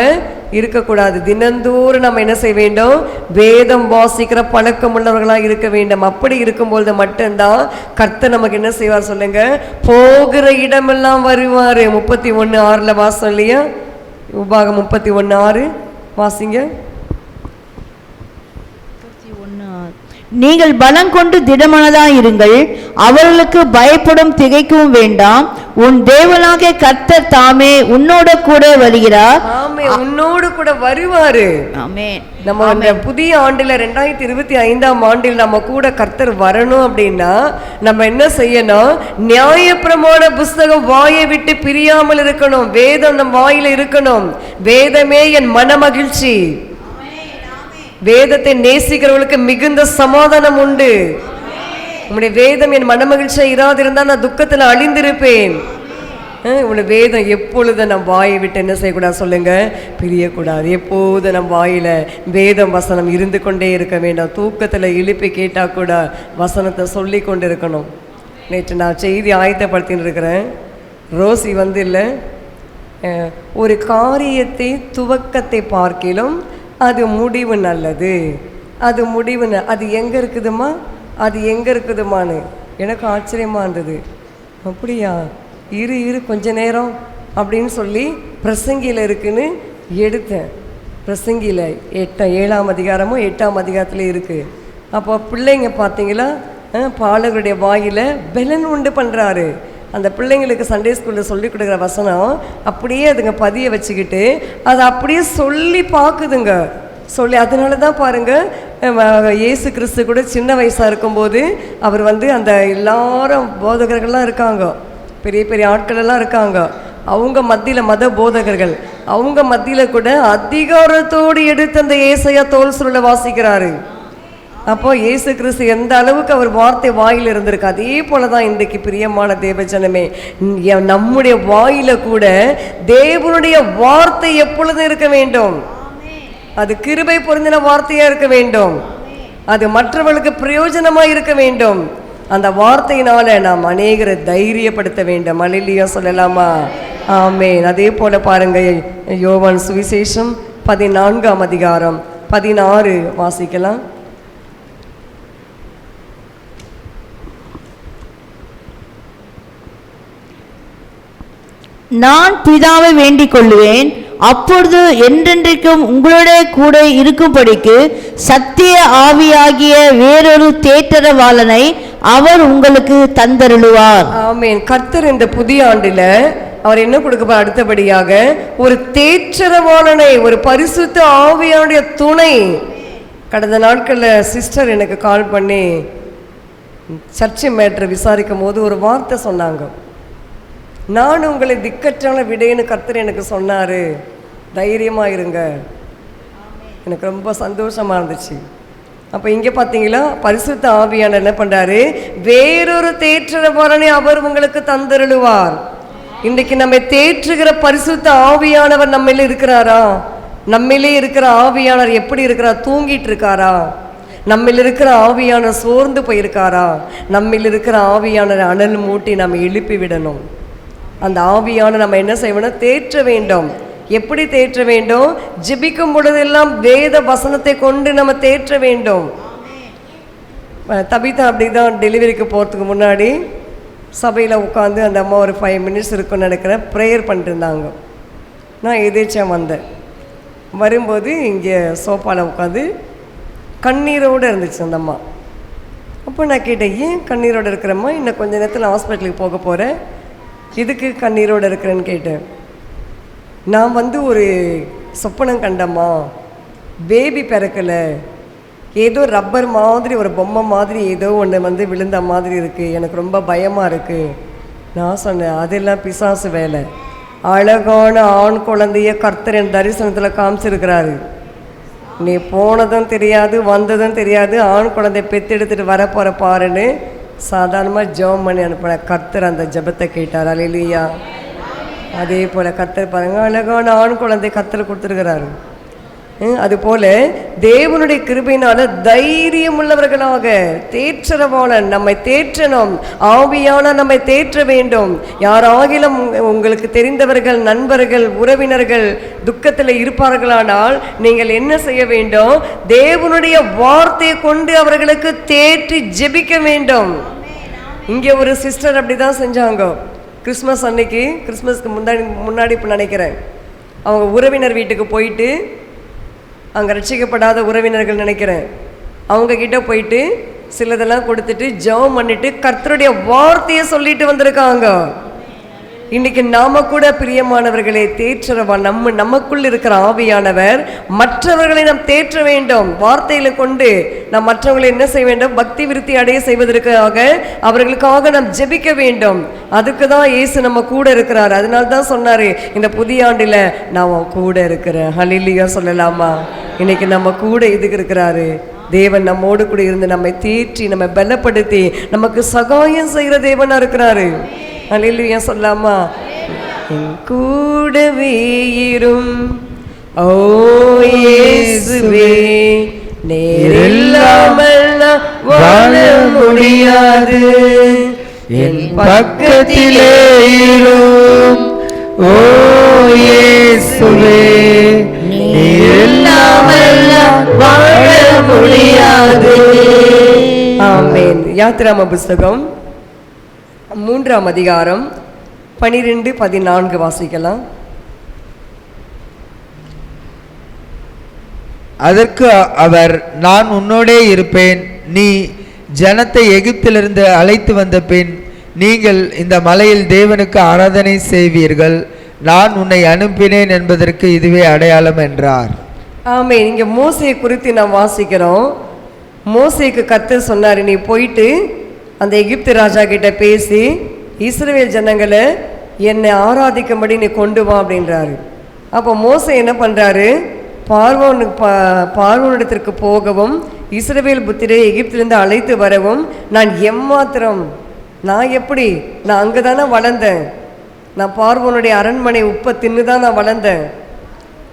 இருக்கக்கூடாது. தினந்தோறும் நம்ம என்ன செய்ய வேண்டும்? வேதம் வாசிக்கிற பழக்கம் உள்ளவர்களாக இருக்க வேண்டும். அப்படி இருக்கும்பொழுது மட்டும்தான் கர்த்தர் நமக்கு என்ன செய்வார் சொல்லுங்க? போகிற இடமெல்லாம் வருவார். 31:6 வாசம் இல்லையா? உபாகம் 31:6 வாசிங்க. நீங்கள் பலம் கொண்டு திடமனதாய் இருங்கள், அவர்களுக்கு பயப்படும் திகைக்கவும் வேண்டாம். உன் தேவனாகிய கர்த்தர் தாமே உன்னோட கூட வருகிறார். ஆமென். உன்னோடு கூட வருவாரு. ஆமென். நம்ம இந்த புதிய ஆண்டுல 2025ஆம் ஆண்டில் நம்ம கூட கர்த்தர் வரணும் அப்படின்னா நம்ம என்ன செய்யணும்? நியாயப்பிரமாண புஸ்தகம் வாயை விட்டு பிரியாமல் இருக்கணும். வேதம் நம் வாயில இருக்கணும். வேதமே என் மன மகிழ்ச்சி. வேதத்தை நேசிக்கிறவர்களுக்கு மிகுந்த சமாதானம் உண்டு. உன்னுடைய வேதம் என் மன மகிழ்ச்சியா இராதிருந்தால் நான் துக்கத்தில் அழிந்திருப்பேன். உன்னுடைய வேதம் எப்பொழுது நம் வாயை விட்டு என்ன செய்யக்கூடாது சொல்லுங்க? பிரியக்கூடாது. எப்போது நம் வாயில வேதம் வசனம் இருந்து கொண்டே இருக்க வேண்டாம். தூக்கத்தில் எழுப்பி கேட்டா கூட வசனத்தை சொல்லி கொண்டு இருக்கணும். நேற்று நான் செய்தி ஆயத்தப்படுத்தின்னு இருக்கிறேன். ரோசி இல்லை, ஒரு காரியத்தை துவக்கத்தை பார்க்கிலும் அது முடிவு நல்லது. அது முடிவு அது எங்கே இருக்குதுமா? அது எங்கே இருக்குதுமான்னு எனக்கு ஆச்சரியமாக இருந்தது. அப்படியா? இரு கொஞ்ச நேரம் அப்படின்னு சொல்லி பிரசங்கியில் இருக்குன்னு எடுத்தேன். பிரசங்கியில் 7ஆம் அதிகாரமும் 8ஆம் அதிகாரத்தில் இருக்குது. அப்போ பிள்ளைங்க பார்த்தீங்களா, பாலகருடைய வாயில் பெலன் உண்டு பண்ணுறாரு. அந்த பிள்ளைங்களுக்கு சண்டே ஸ்கூலில் சொல்லி கொடுக்குற வசனம் அப்படியே அதுங்க பதிய வச்சுக்கிட்டு அதை அப்படியே சொல்லி பார்க்குதுங்க. சொல்லி அதனால தான் பாருங்கள், இயேசு கிறிஸ்து கூட சின்ன வயசாக இருக்கும்போது அவர் அந்த எல்லாரும் போதகர்கள்லாம் இருக்காங்க, பெரிய பெரிய ஆட்கள் எல்லாம் இருக்காங்க. அவங்க மத்தியில் மத போதகர்கள், அவங்க மத்தியில் கூட அதிகாரத்தோடு எடுத்து அந்த ஏசையா தோல் சுருளை வாசிக்கிறாரு. அப்போ இயேசு கிறிஸ்து எந்த அளவுக்கு அவர் வார்த்தை வாயில் இருந்திருக்கு, அதே போல தான் இன்றைக்கு பிரியமான தேவஜனமே நம்முடைய வாயில கூட தேவனுடைய வார்த்தை எப்பொழுதும் இருக்க வேண்டும். அது கிருபை பொருந்தின வார்த்தையா இருக்க வேண்டும். அது மற்றவர்களுக்கு பிரயோஜனமாக இருக்க வேண்டும். அந்த வார்த்தையினால நாம் அநேகரை தைரியப்படுத்த வேண்டும். அல்லேலூயா சொல்லலாமா? ஆமென். அதே போல பாருங்க, யோவான் சுவிசேஷம் 14ஆம் அதிகாரம் 16 வாசிக்கலாம். நான் பிதாவை வேண்டிக் கொள்ளுவேன், அப்பொழுது என்றென்றைக்கும் உங்களுடைய கூட இருக்கும்படிக்கு சத்திய ஆவியாகிய வேறொரு தேற்றரவாளனை அவர் உங்களுக்கு தந்தருளுவார். ஆமென். கர்த்தர் இந்த புதிய ஆண்டுல அவர் என்ன கொடுக்க அடுத்தபடியாக ஒரு தேற்றரவாளனை, ஒரு பரிசுத்த ஆவியானுடைய துணை. கடந்த நாட்களில் சிஸ்டர் எனக்கு கால் பண்ணி சர்ச்சை மேட்ரு விசாரிக்கும் போது ஒரு வார்த்தை சொன்னாங்க. நான் உங்களை திக்கற்றான விடைன்னு கர்த்தர் எனக்கு சொன்னார், தைரியமாக இருங்க. எனக்கு ரொம்ப சந்தோஷமாக இருந்துச்சு. அப்போ இங்கே பார்த்தீங்களா, பரிசுத்த ஆவியானவர் என்ன பண்ணுறாரு? வேறொரு தேற்றரவாளனை அவர் உங்களுக்கு தந்தருளுவார். இன்றைக்கு நம்ம தேற்றுகிற பரிசுத்த ஆவியானவர் நம்மளே இருக்கிறாரா? நம்மளே இருக்கிற ஆவியானவர் எப்படி இருக்கிறார்? தூங்கிட்டு இருக்காரா? நம்மில் இருக்கிற ஆவியானவர் சோர்ந்து போயிருக்காரா? நம்மில் இருக்கிற ஆவியானவர் அனல் மூட்டி நம்ம எழுப்பி விடணும். அந்த ஆவியான நம்ம என்ன செய்யணும்? தேற்ற வேண்டும். எப்படி தேற்ற வேண்டும்? ஜெபிக்கும் பொழுதெல்லாம் வேத வசனத்தை கொண்டு நம்ம தேற்ற வேண்டும். தபிதா அப்படி தான் டெலிவரிக்கு போகிறதுக்கு முன்னாடி சபையில் உட்காந்து அந்த அம்மா ஒரு 5 minutes இருக்குன்னு நினைக்கிறேன், ப்ரேயர் பண்ணிட்டு இருந்தாங்க. நான் எதிர்ச்சியாக வந்தேன். வரும்போது இங்கே சோஃபாவில் உட்காந்து கண்ணீரோடு இருந்துச்சு அந்த அம்மா. அப்போ நான் கேட்டேன், ஏன் கண்ணீரோடு இருக்கிறம்மா? இன்னும் கொஞ்சம் நேரத்தில் ஹாஸ்பிட்டலுக்கு போக போகிறேன், இதுக்கு கண்ணீரோடு இருக்கிறேன்னு கேட்டேன். நான் வந்து ஒரு சொப்பனம் கண்டம்மா, பேபி பிறக்கலை, ஏதோ ரப்பர் மாதிரி ஒரு பொம்மை மாதிரி ஏதோ ஒன்று வந்து விழுந்த மாதிரி இருக்குது, எனக்கு ரொம்ப பயமாக இருக்குது. நான் சொன்னேன், அதெல்லாம் பிசாசு வேலை. அழகான ஆண் குழந்தைய கர்த்தர் என் தரிசனத்தில் காமிச்சிருக்கிறாரு. நீ போனதும் தெரியாது வந்ததும் தெரியாது, ஆண் குழந்தைய பெற்றெடுத்துட்டு வரப்போகிற பாருன்னு சாதாரணமாக ஜெபம் பண்ணி அனுப்பினேன். கர்த்தர் அந்த ஜெபத்தை கேட்டார். அல்லேலூயா. அதே போல் கர்த்தர் பாருங்கள், அழகான ஆண் குழந்தை கர்த்தர் கொடுத்துருக்கிறாரு. அதுபோல தேவனுடைய கிருபையினால தைரியம் உள்ளவர்களாக தேற்றரவாளன் நம்மை தேற்றணும், ஆவியான நம்மை தேற்ற வேண்டும். யாராகிலும் உங்களுக்கு தெரிந்தவர்கள், நண்பர்கள், உறவினர்கள் துக்கத்தில் இருப்பார்களானால் நீங்கள் என்ன செய்ய வேண்டும்? தேவனுடைய வார்த்தையை கொண்டு அவர்களுக்கு தேற்றி ஜெபிக்க வேண்டும். இங்கே ஒரு சிஸ்டர் அப்படி தான் செஞ்சாங்க. கிறிஸ்மஸ் அன்னைக்கு, கிறிஸ்மஸ்க்கு முன்னாடி இப்போ நினைக்கிறேன், அவங்க உறவினர் வீட்டுக்கு போயிட்டு, அங்கே ரட்சிக்கப்படாத உறவினர்கள் நினைக்கிறேன், அவங்கக்கிட்ட போயிட்டு சிலதெல்லாம் கொடுத்துட்டு ஜெபம் பண்ணிட்டு கர்த்தருடைய வார்த்தையை சொல்லிட்டு வந்திருக்காங்க. இன்னைக்கு நாம கூட பிரியமானவர்களை தேற்றவா நமக்குள் இருக்கிற ஆவியானவர் மற்றவர்களை நாம் தேற்ற வேண்டும். வார்த்தையில கொண்டு நாம் மற்றவர்களை என்ன செய்ய வேண்டும்? பக்தி விருத்தி அடைய செய்வதற்காக அவர்களுக்காக நாம் ஜெபிக்க வேண்டும். அதுக்கு தான் இயேசு நம்ம கூட இருக்கிறார். அதனால தான் சொன்னாரு, இந்த புதிய ஆண்டில் நான் கூட இருக்கிறேன். ஹல்லேலூயா சொல்லலாமா? இன்னைக்கு நம்ம கூட இதுக்கு இருக்கிறாரு. தேவன் நம்மோடு கூட இருந்து நம்மை தேற்றி நம்மை பலப்படுத்தி நமக்கு சகாயம் செய்கிற தேவனா இருக்கிறாரு. அல்லேலூயா சொல்லாமா? என் கூடவே இரும் ஓ இயேசுவே, நீர் இல்லாமல் வாழ முடியாது. என் பக்கத்திலே இரும் ஓ இயேசுவே, நீர் இல்லாமல் வாழ முடியாது. ஆமென். யாத்திராம புஸ்தகம் 3ஆம் அதிகாரம் 12-14 வாசிக்கலாம். அதற்கு அவர், நான் உன்னோடே இருப்பேன். நீ ஜனத்தை எகிப்திலிருந்து அழைத்து வந்த பின் நீங்கள் இந்த மலையில் தேவனுக்கு ஆராதனை செய்வீர்கள். நான் உன்னை அனுப்பினேன் என்பதற்கு இதுவே அடையாளம் என்றார். ஆமென். இங்கே மோசேயை குறித்து நாம் வாசிக்கிறோம். மோசேக்கு கர்த்தர் சொன்னார், நீ போயிட்டு அந்த எகிப்து ராஜா கிட்ட பேசி இஸ்ரவேல் ஜனங்களை என்னை ஆராதிக்கும்படி நீ கொண்டு வா அப்படின்றாரு. அப்போ மோசே என்ன பண்ணுறாரு? பார்வோனிடத்திற்கு போகவும் இஸ்ரவேல் புத்திரை எகிப்திலிருந்து அழைத்து வரவும் நான் எம்மாத்திரம், நான் எப்படி, நான் அங்கே தானே வளர்ந்தேன், நான் பார்வோனுடைய அரண்மனை உப்பை தின்னு தான் நான் வளர்ந்தேன்.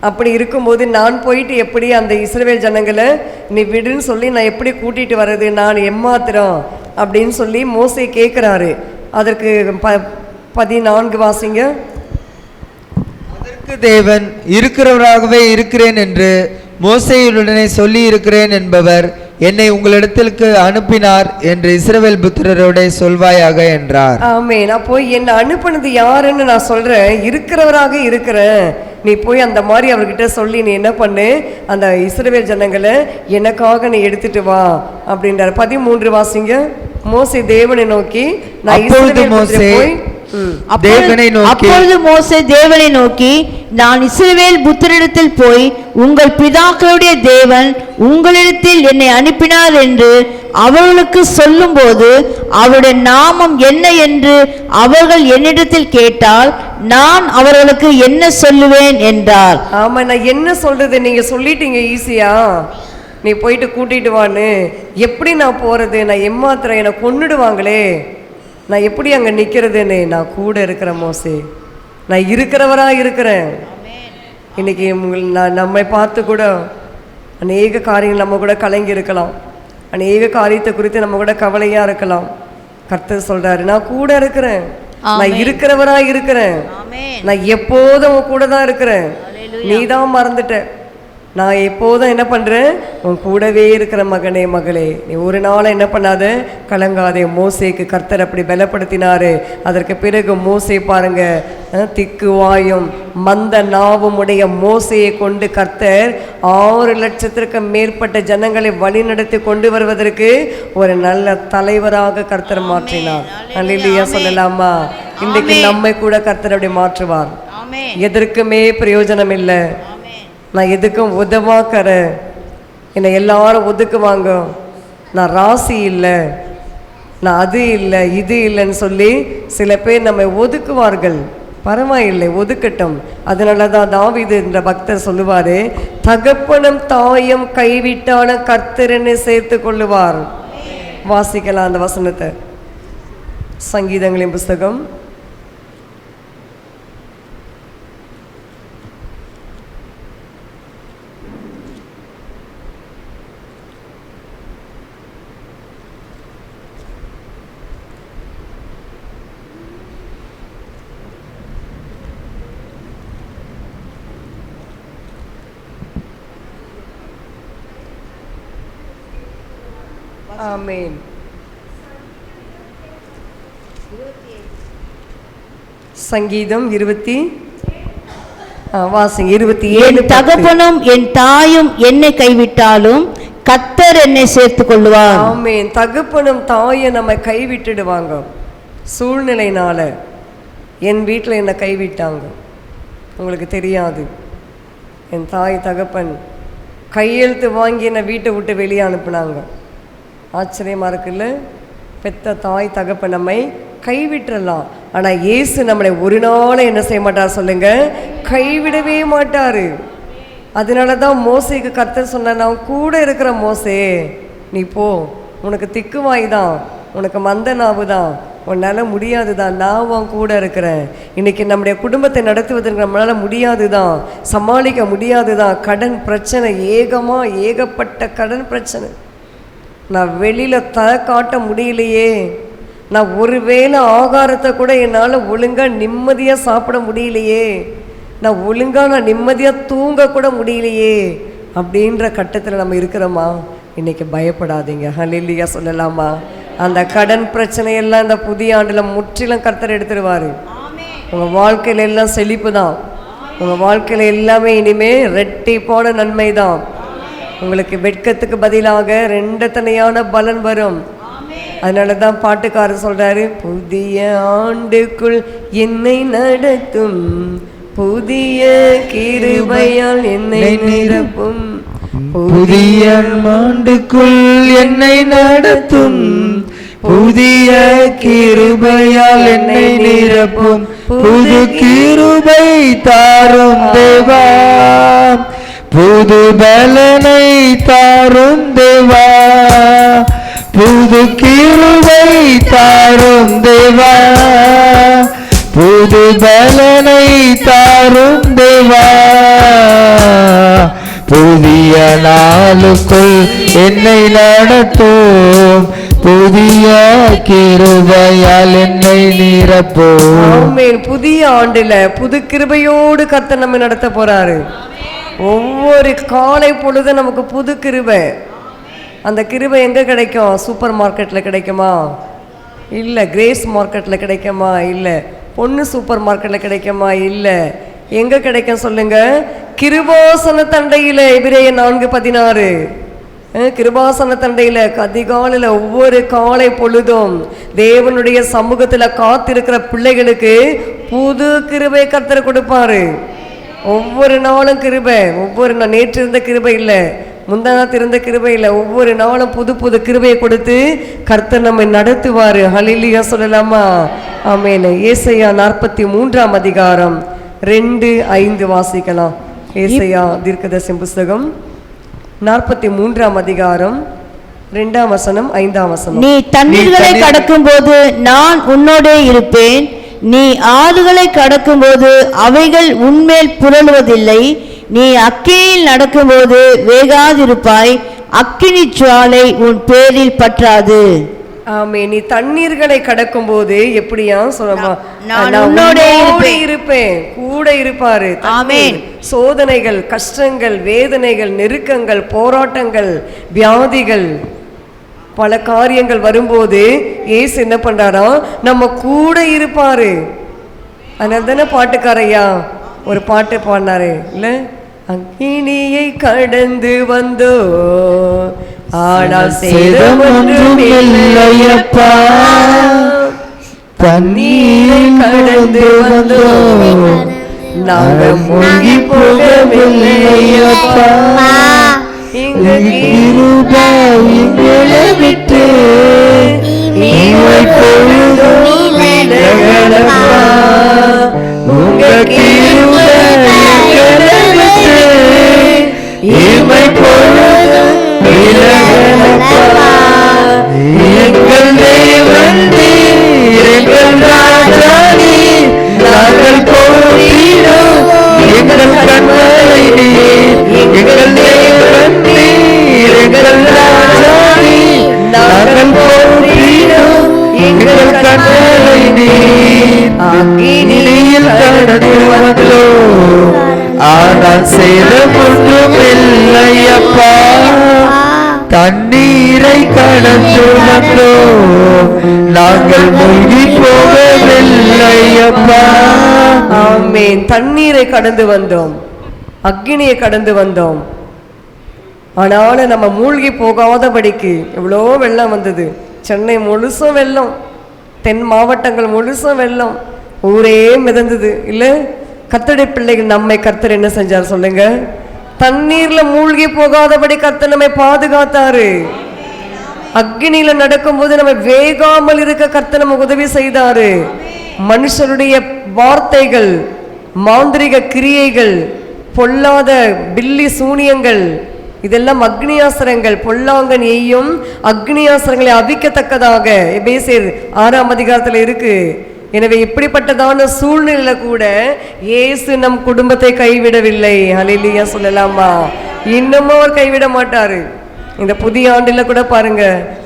அப்படி இருக்கும்போது நான் போயிட்டு எப்படி அந்த இஸ்ரவேல் ஜனங்களை நீ விடுன்னு சொல்லி நான் எப்படி கூட்டிகிட்டு வர்றது? நான் எம்மாத்திரம் அப்படின்னு சொல்லி மோசே கேட்குறாரு. அதற்கு 14 வாசிங்க. அதற்கு தேவன், இருக்கிறவராகவே இருக்கிறேன் என்று மோசேயுடனே சொல்லி இருக்கிறேன் என்பவர் என்னை உங்களிடத்திற்கு அனுப்பினார் என்று இஸ்ரவேல் புத்திரரோட சொல்வாயாக என்றார். ஆமென். அப்போ என்னை அனுப்பினது யாருன்னு நான் சொல்றேன், இருக்கிறவராக இருக்கிறேன். நீ போய் அந்த மாதிரி அவர்கிட்ட சொல்லி நீ என்ன பண்ணு, அந்த இஸ்ரவேல் ஜனங்களை எனக்காக நீ எடுத்துட்டு வா அப்படின்றார். 13 வாசிங்க. மோசே தேவனை நோக்கி, நான் அப்பொழுது மோசே தேவனை நோக்கி, நான் இஸ்ரவேல் புத்திரரிடத்தில் போய் உங்கள் பிதாக்களுடைய தேவன் உங்களிடத்தில் என்னை அனுப்பினார் என்று அவர்களுக்கு சொல்லும்போது அவருடைய நாமம் என்ன என்று அவர்கள் என்னிடத்தில் கேட்டால் நான் அவர்களுக்கு என்ன சொல்லுவேன் என்றார். ஆமா, நான் என்ன சொல்றது? நீங்க சொல்லிட்டீங்க ஈஸியா, நீ போயிட்டு கூட்டிட்டு வான்னு. எப்படி நான் போறது? நான் எம்மாத்திரம், என்னை கொன்னுடுவாங்களே, நான் எப்படி அங்கே நிற்கிறதுன்னு. நான் கூட இருக்கிற மோசே, நான் இருக்கிறவராக இருக்கிறேன். இன்னைக்கு நம்மை பார்த்து கூட அநேக காரியங்கள் நம்ம கூட கலங்கி இருக்கலாம், அநேக காரியத்தை குறித்து நம்ம கூட கவலையாக இருக்கலாம். கர்த்தர் சொல்கிறாரு, நான் கூட இருக்கிறேன். நான் இருக்கிறவரா இருக்கிறேன். நான் எப்போதும் உன் கூட தான் இருக்கிறேன். நீ தான் மறந்துட்ட. நான் எப்போதும் என்ன பண்ணுறேன், உன் கூடவே இருக்கிற மகனே மகளே, நீ ஒரு நாள் என்ன பண்ணாத, கலங்காதே. மோசேக்கு கர்த்தர் அப்படி பலப்படுத்தினாரு. அதற்கு பிறகு மோசே பாருங்க, திக்கு வாயும் மந்த நாவும் உடைய மோசையை கொண்டு கர்த்தர் 6 லட்சத்திற்கு மேற்பட்ட ஜனங்களை வழிநடத்தி கொண்டு வருவதற்கு ஒரு நல்ல தலைவராக கர்த்தர் மாற்றினார். அல்லேலூயா சொல்லலாமா? இன்றைக்கு நம்மை கூட கர்த்தர் அப்படி மாற்றுவார். எதற்குமே பிரயோஜனம் இல்லை, நான் எதுக்கும் உதவாக்கற, என்னை எல்லாரும் ஒதுக்குவாங்க, நான் ராசி இல்லை, நான் அது இல்லை இது இல்லைன்னு சொல்லி சில பேர் நம்மை ஒதுக்குவார்கள். பரவாயில்லை, ஒதுக்கட்டும். அதனால தான் தாவீது என்ற பக்தர் சொல்லுவார், தகப்பனும் தாயும் கைவிட்டாலும் கர்த்தர் என்னை சேர்த்து கொள்ளுவார். வாசிக்கலாம் அந்த வசனத்தை. சங்கீதங்களின் புஸ்தகம் 27. ஆமென். சங்கீதம் 20 வாசிங்க. 27. தகப்பனும் என் தாயும் என்னை கைவிட்டாலும் கர்த்தர் என்னை சேர்த்து கொள்வார். ஆமென். தகப்பனும் தாயும் நம்மை கைவிட்டுடுவாங்க. சூழ்நிலைனால என் வீட்டில் என்னை கைவிட்டாங்க, உங்களுக்கு தெரியாது. என் தாய் தகப்பன் கையெழுத்து வாங்கி என்னை வீட்டை விட்டு வெளியே அனுப்புனாங்க. ஆச்சரியமாக இருக்குல்ல? பெத்த தாய் தகப்பன் நம்மை கைவிட்டுறலாம், ஆனால் இயேசு நம்மளை ஒரு நாள் என்ன செய்ய மாட்டார் சொல்லுங்க, கைவிடவே மாட்டார். அதனால தான் மோசேக்கு கர்த்தர் சொன்னார், நான் கூட இருக்கிற மோசே, நீ போ, உனக்கு திக்குவாய் தான், உனக்கு மந்த நாவு தான், உன்னால் முடியாது தான், நான் உன் கூட இருக்கிறேன். இன்றைக்கி நம்முடைய குடும்பத்தை நடத்துவதற்கு நம்மளால் முடியாது தான், சமாளிக்க முடியாது தான். கடன் பிரச்சனை, ஏகப்பட்ட கடன் பிரச்சனை. நான் வெளியில் தலை காட்ட முடியலையே, நான் ஒரு வேளை ஆகாரத்தை கூட என்னால் ஒழுங்காக நிம்மதியாக சாப்பிட முடியலையே, நான் நிம்மதியாக தூங்க கூட முடியலையே அப்படின்ற கட்டத்தில் நம்ம இருக்கிறோமா? இன்றைக்கி பயப்படாதீங்க. ஹல்லேலூயா சொல்லலாமா? அந்த கடன் பிரச்சனையெல்லாம் இந்த புதிய ஆண்டில் முற்றிலும் கர்த்தர் எடுத்துருவார். உங்கள் வாழ்க்கையில் எல்லாம் செழிப்பு தான், உங்கள் வாழ்க்கையில் எல்லாமே இனிமேல் ரெட்டிப்பான நன்மை தான். உங்களுக்கு வெட்கத்துக்கு பதிலாக 2 தனியான பலன் வரும். அதனால தான் பாட்டுக்காரர் சொல்கிறாரு, புதிய ஆண்டுக்குள் என்னை நடத்தும், புதிய கிருபையால் என்னை நிரப்பும், புதிய ஆண்டுக்குள் என்னை நடத்தும், புதிய கிருபையால் என்னை நிரப்பும், புது கிருபை தாரும் தேவா, புது பலனை தாரும் தேவா, புது கிருபை தாரும் தேவா, புது பலனை தாரும் தேவா, புதிய நாளுக்குள் என்னை நடத்தும், புதிய கிருபையால் என்னை நிரப்பும். ஆமென். புதிய ஆண்டுல புது கிருபையோடு கர்த்தர் நம்மை நடத்த போறாரு. ஒவ்வொரு காலை பொழுது நமக்கு புது கிருபை. அந்த கிருபை எங்கே கிடைக்கும்? சூப்பர் மார்க்கெட்டில் கிடைக்குமா? இல்லை. கிரேஸ் மார்க்கெட்டில் கிடைக்குமா? இல்லை. பொண்ணு சூப்பர் மார்க்கெட்டில் கிடைக்குமா? இல்லை. எங்கே கிடைக்கும் சொல்லுங்க? கிருபாசன தண்டையில். எபிரேயர் 4:16. கிருபாசன தண்டையில் அதிகாலையில் ஒவ்வொரு காலை பொழுதும் தேவனுடைய சமூகத்தில் காத்திருக்கிற பிள்ளைகளுக்கு புது கிருபை கர்த்தர் கொடுப்பாரு. ஒவ்வொரு நாளும் கிருபை. ஒவ்வொரு நாள் நேற்று இருந்த கிருபை இல்லை, முந்தானாத்து இருந்த கிருபை இல்லை, ஒவ்வொரு நாளும் புது புது கிருபையை கொடுத்து கர்த்தர் நம்மை நடத்துவார். ஹல்லேலூயா சொல்லலாமா? ஆமென். ஏசாயா 43 அதிகாரம் 2-5 வாசிக்கலாம். ஏசாயா தீர்க்கதரிசி புஸ்தகம் 43 அதிகாரம் 2 வசனம் 5 வசனம். நீ தண்ணீர்களை கடக்கும் போது நான் உன்னோடே இருப்பேன், நீ ஆறுகளை கடக்கும் போது அவைகள் உன்மேல் புரளுவதில்லை, நீ அக்கினியில் நடக்கும்போது வேகாதிருப்பாய், அக்கினி ஜுவாலை உன் பேரில் பற்றாது. ஆமே. நீ தண்ணீர்களை கடக்கும் போது எப்படியா சொல்லுமா, நான் உன்னோடே இருப்பேன், கூட இருப்பாரு. ஆமென். சோதனைகள், கஷ்டங்கள், வேதனைகள், நெருக்கங்கள், போராட்டங்கள், வியாதிகள், பல காரியங்கள் வரும்போது ஏசு என்ன பண்றாரா, நம்ம கூட இருப்பாரு. அதனால தானே பாட்டுக்காரையா ஒரு பாட்டு பாடினாரு இல்ல, அக்கினியை கடந்து வந்தோ ஆனால் சேதம் ஒன்றும் இல்லையப்பா, தண்ணீரை கடந்து வந்தோ நாங்கள் மூழ்கி போகவில்லையப்பா, எங்களை விட்டு பொழுதும் விலகலப்பா, உங்க கிருபை எங்களை விட்டு இமை பொழுதும் விலகலப்பா, எங்கள் தேவன் நீர், எங்கள் ராஜா நீர், நாங்கள் போற்றிடும் எங்கள் கண்மலை நீர், எங்கள் தேவன் நீர், எங்கள் ராஜா நீர், நாங்கள் போற்றிடும் எங்கள் கண்மலை நீர். அக்கினியில் கடந்து வந்தோ ஆனால் சேதம் ஒன்றும் இல்லையப்பா, தண்ணீரை கடந்து வந்தோ நாங்கள் மூழ்கி போகவில்லையப்பா. ஆமென். தண்ணீரை கடந்து வந்தோம், அக்கினியை கடந்து வந்தோம், ஆனாலும் நம்ம மூழ்கி போகாதபடிக்கு எவ்வளோ வெள்ளம் வந்தது. சென்னை முழுசும் வெள்ளம், தென் மாவட்டங்கள் முழுசும் வெள்ளம், ஊரே மிதந்தது இல்ல. கர்த்தருடைய பிள்ளைகள் நம்மை கர்த்தர் என்ன செஞ்சார் சொல்லுங்க, தண்ணீர்ல மூழ்கி போகாதபடி கர்த்தர் நம்மை பாதுகாத்தாரு. அக்னியில நடக்கும்போது நம்ம வேகாமல் இருக்க கர்த்தர் நமக்கு உதவி செய்தாரு. மனுஷருடைய வார்த்தைகள், மாந்திரிக கிரியைகள், பொல்லாத பில்லி சூனியங்கள், இதெல்லாம் அக்னியாஸ்திரங்கள். பொல்லாங்கன் எய்யும் அக்னியாஸ்திரங்களை அவிக்கத்தக்கதாக எபேசியர் 6ஆம் அதிகாரத்தில் இருக்கு. எனவே இப்படிப்பட்டதான சூழ்நிலையில கூட இயேசு நம் குடும்பத்தை கைவிடவில்லை. ஹல்லேலூயா சொல்லலாமா? இன்னமும் அவர் கைவிட மாட்டாரு. இந்த புதிய ஆண்டில் கூட பாருங்க,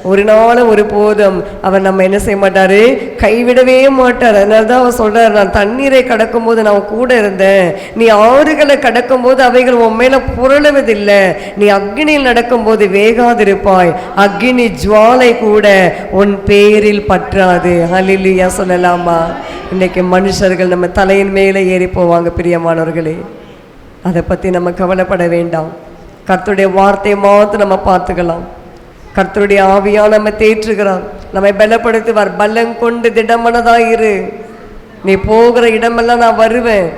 ஒரு நாளும் ஒரு போதும் அவர் நம்ம என்ன செய்ய மாட்டாரு, கைவிடவே மாட்டார். அதனால தான் அவர் சொல்றாரு, நான் தண்ணீரை கடக்கும் போது நான் கூட இருந்தேன், நீ ஆறுகளை கடக்கும் போது அவைகள் உன் மேல புரளுவதில்லை, நீ அக்னியில் நடக்கும் போது வேகாதிருப்பாய், அக்னி ஜுவாலை கூட உன் பேரில் பற்றாது. ஹல்லேலூயா சொல்லலாமா? இன்னைக்கு மனுஷர்கள் நம்ம தலையின் மேலே ஏறி போவாங்க. பிரியமானவர்களே, அதை பத்தி நம்ம கவலைப்பட வேண்டாம். கர்த்தருடைய வார்த்தையை மாத்து நம்ம பார்த்துக்கலாம். கர்த்தருடைய ஆவியா நம்ம தேற்றுகிறார், நம்மை பலப்படுத்துவார். பலம் கொண்டு திடமனதாயிரு, நீ போகிற இடமெல்லாம் நான் வருவேன்,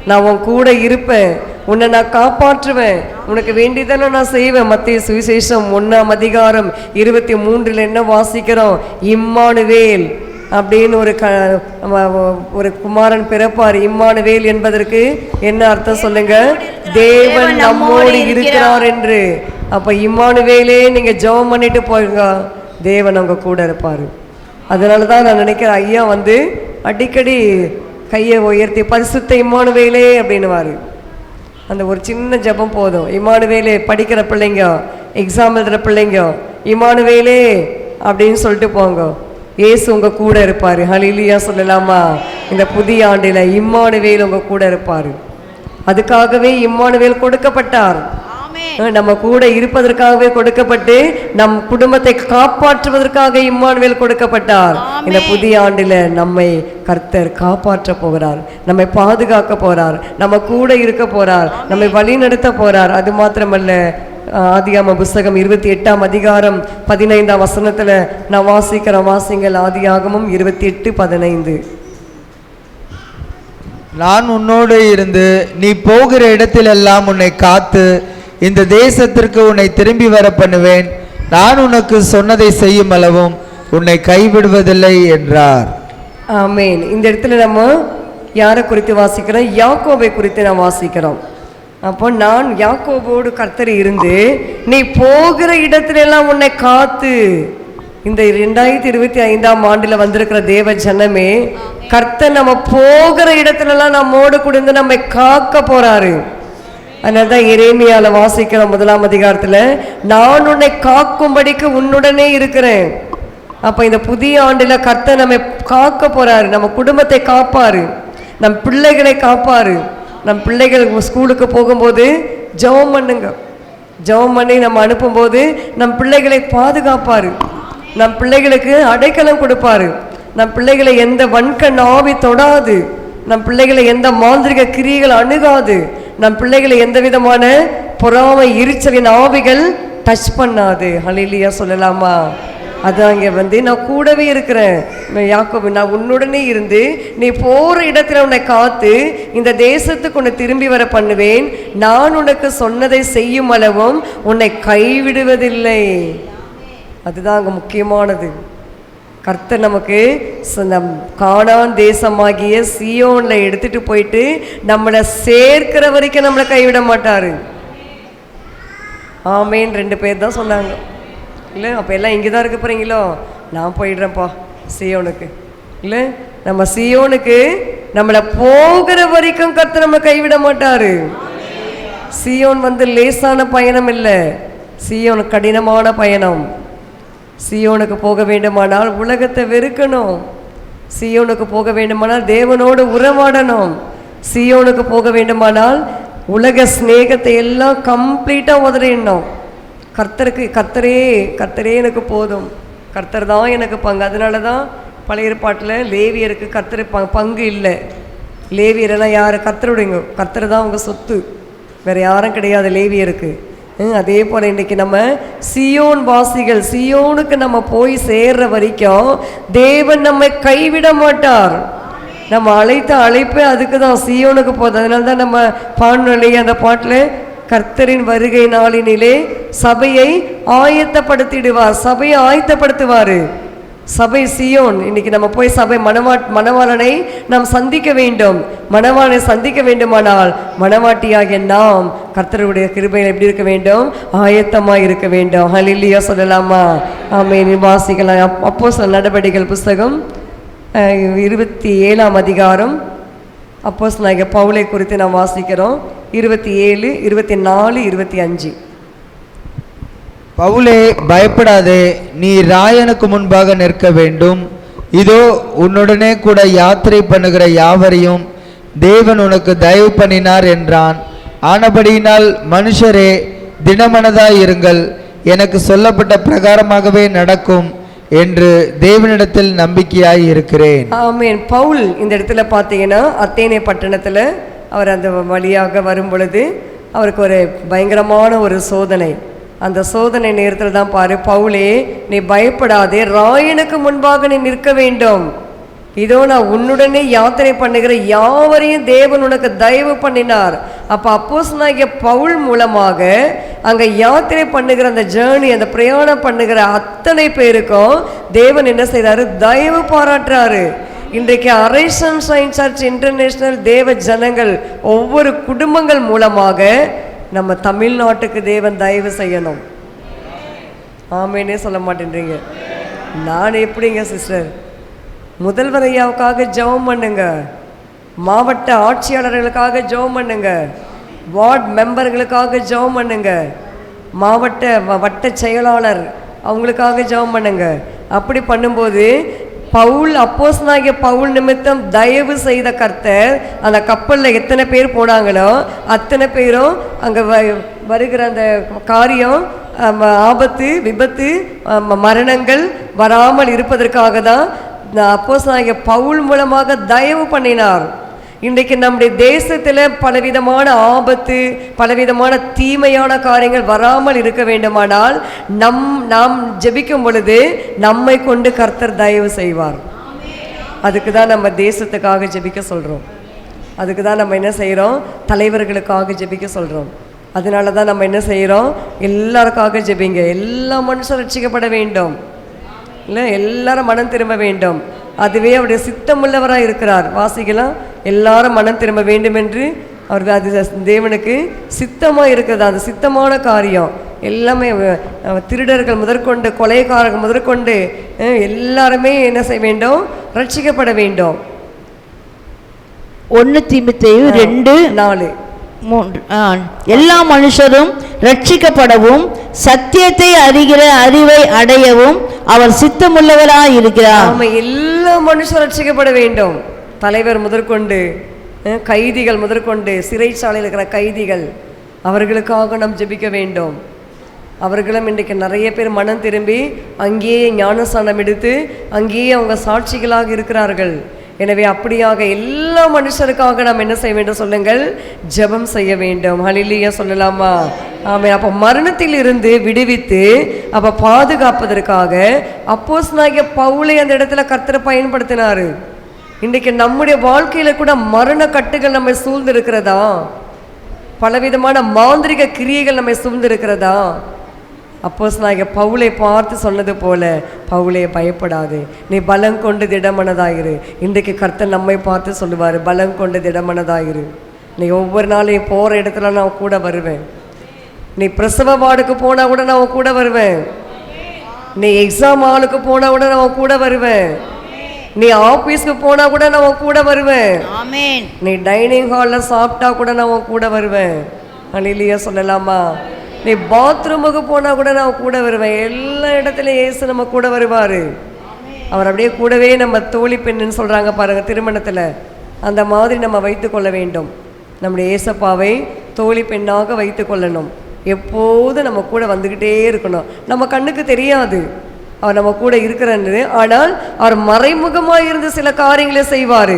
நான் உன் கூட இருப்பேன், உன்னை நான் காப்பாற்றுவேன், உனக்கு வேண்டியதான நான் செய்வேன். மத்திய சுவிசேஷம் 1ஆம் அதிகாரம் 23 என்ன வாசிக்கிறோம்? இம்மானுவேல் அப்படின்னு ஒரு குமாரன் பிறப்பார். இம்மானுவேல் என்பதற்கு என்ன அர்த்தம் சொல்லுங்க? தேவன் நம்மோடு இருக்கிறார் என்று. அப்ப இம்மானுவேலே நீங்க ஜெபம் பண்ணிட்டு போயிருங்க, தேவன் அவங்க கூட இருப்பாரு. அதனாலதான் நான் நினைக்கிறேன், ஐயா அடிக்கடி கையை உயர்த்தி பரிசுத்த இம்மானுவேலே அப்படின்னுவாரு. அந்த ஒரு சின்ன ஜெபம் போதும். இம்மானுவேலே படிக்கிற பிள்ளைங்க, எக்ஸாம் எழுதுற பிள்ளைங்க, இம்மானுவேலே அப்படின்னு சொல்லிட்டு போங்க, இயேசு உங்க கூட இருப்பாரு. ஹல்லேலூயா சொல்லலாமா? இந்த புதிய ஆண்டில இம்மானுவேல் உங்க கூட இருப்பாரு. அதுக்காகவே இம்மானுவேல் கொடுக்கப்பட்டார். நம்ம கூட இருப்பதற்காகவே கொடுக்கப்பட்டு நம் குடும்பத்தை காப்பாற்றுவதற்காக இம்மானுவேல் கொடுக்கப்பட்டார். இந்த புதிய ஆண்டில நம்மை கர்த்தர் காப்பாற்ற போகிறார், நம்மை பாதுகாக்க போறார், நம்ம கூட இருக்க போறார், நம்மை வழி நடத்த போறார். அது மாத்திரமல்ல, ஆதியாகம புஸ்தகம் 28ஆம் அதிகாரம் 15ஆம் வசனத்துல நான் வாசிக்கிற வாசிங்கள். ஆதியாகமம் 28:15. நான் உன்னோடு இருந்து நீ போகிற இடத்திலெல்லாம் உன்னை காத்து இந்த தேசத்திற்கு உன்னை திரும்பி வர பண்ணுவேன், நான் உனக்கு சொன்னதை செய்யும் அளவும் உன்னை கைவிடுவதில்லை என்றார். ஆமென். இந்த இடத்துல நம்ம யாரை குறித்து வாசிக்கிறோம்? யாக்கோபை குறித்து நாம் வாசிக்கிறோம். அப்போ நான் யாக்கோபோடு கர்த்தர் இருந்து நீ போகிற இடத்துல எல்லாம் உன்னை காத்து. இந்த 2025ஆம் ஆண்டுல வந்திருக்கிற தேவ ஜனமே, கர்த்தர் நம்ம போகிற இடத்துல எல்லாம் நம்மோடு கூட இருந்து நம்மை காக்க போறாரு. அதனால்தான் எரேமியால வாசிக்கிற 1ஆம் அதிகாரத்துல, நான் உன்னை காக்கும்படிக்கு உன்னுடனே இருக்கிறேன், அப்ப இந்த புதிய ஆண்டுல கர்த்தர் நம்மை காக்க போறாரு, நம்ம குடும்பத்தை காப்பாரு, நம் பிள்ளைகளை காப்பாரு. நம் பிள்ளைகள் ஸ்கூலுக்கு போகும்போது ஜெபம் பண்ணுங்க, ஜெபம் பண்ணி நம்ம அனுப்பும்போது நம் பிள்ளைகளை பாதுகாப்பாரு, நம் பிள்ளைகளுக்கு அடைக்கலம் கொடுப்பாரு, நம் பிள்ளைகளை எந்த வன்கண் ஆவி தொடாது, நம் பிள்ளைகளை எந்த மாந்திரிக கிரியைகள் அணுகாது, நம் பிள்ளைகளை எந்த விதமான பொறாமை எரிச்சலின் ஆவிகள் டச் பண்ணாது. ஹல்லேலூயா சொல்லலாமா? அதான் இங்கே நான் கூடவே இருக்கிறேன், யாக்கோபு நான் உன்னுடனே இருந்து நீ போகிற இடத்துல உன்னை காத்து இந்த தேசத்துக்கு உன்னை திரும்பி வர பண்ணுவேன், நான் உனக்கு சொன்னதை செய்யும் அளவும் உன்னை கைவிடுவதில்லை. அதுதான் அங்கே முக்கியமானது. கர்த்தர் நமக்கு கானான் தேசமாகிய சீயோன்ல எடுத்துட்டு போயிட்டு நம்மளை சேர்க்கிற வரைக்கும் நம்மளை கைவிட மாட்டாரு. ஆமேன் 2 பேர் தான் சொன்னாங்க இல்லை? அப்போ எல்லாம் இங்கே தான் இருக்க போகிறீங்களோ? நான் போயிடுறேன்ப்பா சீயோனுக்கு. இல்லை, நம்ம சீயோனுக்கு நம்மளை போகிற வரைக்கும் கர்த்தர் நம்ம கைவிட மாட்டாரு. சீயோன் லேசான பயணம் இல்லை, சீயோன் கடினமான பயணம். சீயோனுக்கு போக வேண்டுமானால் உலகத்தை வெறுக்கணும், சீயோனுக்கு போக வேண்டுமானால் தேவனோடு உறவாடணும், சீயோனுக்கு போக வேண்டுமானால் உலக ஸ்நேகத்தை எல்லாம் கம்ப்ளீட்டாக உதறிடணும். கர்த்தரே எனக்கு போதும், கர்த்தர் தான் எனக்கு பங்கு. அதனால தான் பழைய ஏற்பாட்டில் லேவியருக்கு கர்த்தர் பங்கு இல்லை. லேவியரெல்லாம் யார்? கர்த்தருடையங்க, கர்த்தர் தான் அவங்க சொத்து, வேறு யாரும் கிடையாது லேவியருக்கு. அதே போல் இன்றைக்கி நம்ம சீயோன் வாசிகள், சீயோனுக்கு நம்ம போய் சேர்ற வரைக்கும் தேவன் நம்மை கைவிட மாட்டார். நம்ம அழைத்த அழைப்பே அதுக்கு தான், சீயோனுக்கு போகுது. அதனால தான் நம்ம பாடலையே அந்த பாட்டில் கர்த்தரின் வருகை நாளினிலே சபையை ஆயத்தப்படுத்திடுவார், சபையை ஆயத்தப்படுத்துவார். சபை சீயோன். இன்னைக்கு நம்ம போய் சபை மணவாளனை நாம் சந்திக்க வேண்டும். மணவாளனை சந்திக்க வேண்டுமானால் மணவாட்டியாகிய நாம் கர்த்தருடைய கிருபையில் எப்படி இருக்க வேண்டும்? ஆயத்தமாக இருக்க வேண்டும். ஹல்லேலூயா சொல்லலாமா? ஆமென். வாசிக்கலாம். அப்போஸ்தலர் நடபடிகள் புஸ்தகம் 27ஆம் அதிகாரம். அப்போஸ்தலனாகிய பவுலை குறித்து நாம் வாசிக்கிறோம். 27, 24, 25. பவுலே, பயப்படாதே, நீ ராயனுக்கு முன்பாக நிற்க வேண்டும். இதோ உன்னுடனே கூட யாத்திரை பண்ணுகிற யாவரையும் தேவன் உனக்கு தயவு பண்ணினார் என்றான். ஆனபடியினால் மனுஷரே, திடமனதாய் இருங்கள், எனக்கு சொல்லப்பட்ட பிரகாரமாகவே நடக்கும் என்று தேவனிடத்தில் நம்பிக்கையாய் இருக்கிறேன். ஆமென். பவுல் இந்த இடத்துல பார்த்தீங்கன்னா அத்தேனே பட்டணத்தில் அவர் அந்த வழியாக வரும் பொழுது அவருக்கு ஒரு பயங்கரமான ஒரு சோதனை. அந்த சோதனை நேரத்தில் தான் பாரு, பவுலே நீ பயப்படாதே, ராயனுக்கு முன்பாக நீ நிற்க வேண்டும். இதோ நான் உன்னுடனே யாத்திரை பண்ணுகிற யாவரையும் தேவன் உனக்கு தயவு பண்ணினார். அப்போ அப்போஸ்தலனாகிய பவுல் மூலமாக அங்கே யாத்திரை பண்ணுகிற அந்த ஜேர்னி, அந்த பிரயாணம் பண்ணுகிற அத்தனை பேருக்கும் தேவன் என்ன செய்கிறாரு? தயவு பாராட்டுறாரு. இன்றைக்கு அரேசன் சயின்ஸ் சர்ச் இன்டர்நேஷ்னல் தேவ ஜனங்கள் ஒவ்வொரு குடும்பங்கள் மூலமாக நம்ம தமிழ்நாட்டுக்கு தேவன் தயவு செய்யணும். ஆமேனே சொல்ல மாட்டேன்றீங்க. நான் எப்படிங்க சிஸ்டர்? முதல்வர் ஐயாவுக்காக ஜெபம் பண்ணுங்க, மாவட்ட ஆட்சியாளர்களுக்காக ஜெபம் பண்ணுங்க, வார்டு மெம்பர்களுக்காக ஜெபம் பண்ணுங்க, வட்ட செயலாளர் அவங்களுக்காக ஜெபம் பண்ணுங்க. அப்படி பண்ணும்போது பவுல், அப்போஸ்தலனாகிய பவுல் நிமித்தம் தயவு செய்த கர்த்தர் அந்த கப்பலில் எத்தனை பேர் போனாங்களோ அத்தனை பேரும் அங்கே வருகிற அந்த காரியம், ஆபத்து, விபத்து, மரணங்கள் வராமல் இருப்பதற்காக தான் அப்போஸ்தலனாகிய பவுல் மூலமாக தயவு பண்ணினார். இன்றைக்கு நம்முடைய தேசத்தில் பலவிதமான ஆபத்து, பலவிதமான தீமையான காரியங்கள் வராமல் இருக்க வேண்டுமானால் நாம் ஜெபிக்கும் பொழுது நம்மை கொண்டு கர்த்தர் தயவு செய்வார். அதுக்கு தான் நம்ம தேசத்துக்காக ஜெபிக்க சொல்கிறோம். அதுக்கு தான் நம்ம என்ன செய்கிறோம்? தலைவர்களுக்காக ஜெபிக்க சொல்கிறோம். அதனால தான் நம்ம என்ன செய்கிறோம்? எல்லாருக்காக ஜெபிங்க. எல்லா மனுஷரும் ரட்சிக்கப்பட வேண்டும், இல்லை எல்லாரும் மனம் திரும்ப வேண்டும். அதுவே அவருடைய சித்தமுள்ளவராக இருக்கிறார். வாசிக்கலாம். எல்லாரும் மனம் திரும்ப வேண்டும் என்று அவர், அது தேவனுக்கு சித்தமாக இருக்கிறது. அது சித்தமான காரியம். எல்லாமே திருடர்கள் முதற்கொண்டு, கொலைகாரர்கள் முதற்கொண்டு எல்லாருமே என்ன செய்ய வேண்டும்? ரட்சிக்கப்பட வேண்டும். 1 தீமோத்தேயு 2:4. எல்லா மனுஷரும் ரட்சிக்கப்படவும் சத்தியத்தை அறிகிற அறிவை அடையவும் அவர் சித்தமுள்ளவராய் இருக்கிறார். நாம எல்லா மனுஷரும் ரட்சிக்கப்பட வேண்டும். தலைவர் முதற்கொண்டு கைதிகள் முதற்கொண்டு சிறைச்சாலையில் இருக்கிற கைதிகள் அவர்களுக்காக நாம் ஜெபிக்க வேண்டும். அவர்களும் இன்றைக்கு நிறைய பேர் மனம் திரும்பி அங்கேயே ஞானஸ்நானம் எடுத்து அங்கேயே அவங்க சாட்சிகளாக இருக்கிறார்கள். எனவே அப்படியாக எல்லா மனுஷருக்காக நாம் என்ன செய்ய வேண்டும் சொல்லுங்கள்? ஜெபம் செய்ய வேண்டும். ஹல்லேலூயா சொல்லலாமா? ஆமென். அப்போ மரணத்தில் இருந்து விடுவித்து அப்போ பாதுகாப்பதற்காக அப்போஸ்தலனாகிய பவுலை அந்த இடத்துல கர்த்தர் பயன்படுத்தினார். இன்றைக்கு நம்முடைய வாழ்க்கையில் கூட மரண கட்டுகள் நம்மை சூழ்ந்து இருக்கிறதா? பலவிதமான மாந்திரிக கிரியைகள் நம்மை சூழ்ந்து இருக்கிறதா? அப்போஸ்தலனாகிய பவுலை பார்த்து சொன்னது போல, பவுலே பயப்படாது, நீ பலம் கொண்டு திடமனதாயிரு. இன்றைக்கு கர்த்தர் நம்மை பார்த்து சொல்லுவார், பலம் கொண்டு திடமனதாயிரு. நீ ஒவ்வொரு நாளையும் போகிற இடத்துல நான் கூட வருவேன். நீ பிரசவ வார்டுக்கு போனால் கூட நான் கூட வருவேன். நீ எக்ஸாம் ஹாலுக்கு போனால் கூட நான் கூட வருவேன். நீ ஆபீஸ்க்கு போனா கூட நான் கூட வருவேன். ஆமென். நீ டைனிங் ஹால்ல சாப்பிட்டா கூட நான் கூட வருவேன். ஹல்லேலூயா சொல்லலாமா? நீ பாத்ரூமுக்கு போனா கூட நான் கூட வருவேன். எல்லா இடத்துலையும் இயேசு நம்ம கூட வருவார். அவர் அப்படியே கூடவே நம்ம தோழி பெண்ணுன்னு சொல்றாங்க பாருங்க திருமணத்தில். அந்த மாதிரி நம்ம வைத்து கொள்ள வேண்டும். நம்முடைய இயேசப்பாவை தோழி பெண்ணாக வைத்து கொள்ளணும். எப்போது நம்ம கூட வந்துக்கிட்டே இருக்கணும். நம்ம கண்ணுக்கு தெரியாது அவர் நம்ம கூட இருக்கிறன்னு, ஆனால் அவர் மறைமுகமாக இருந்து சில காரியங்களை செய்வார்.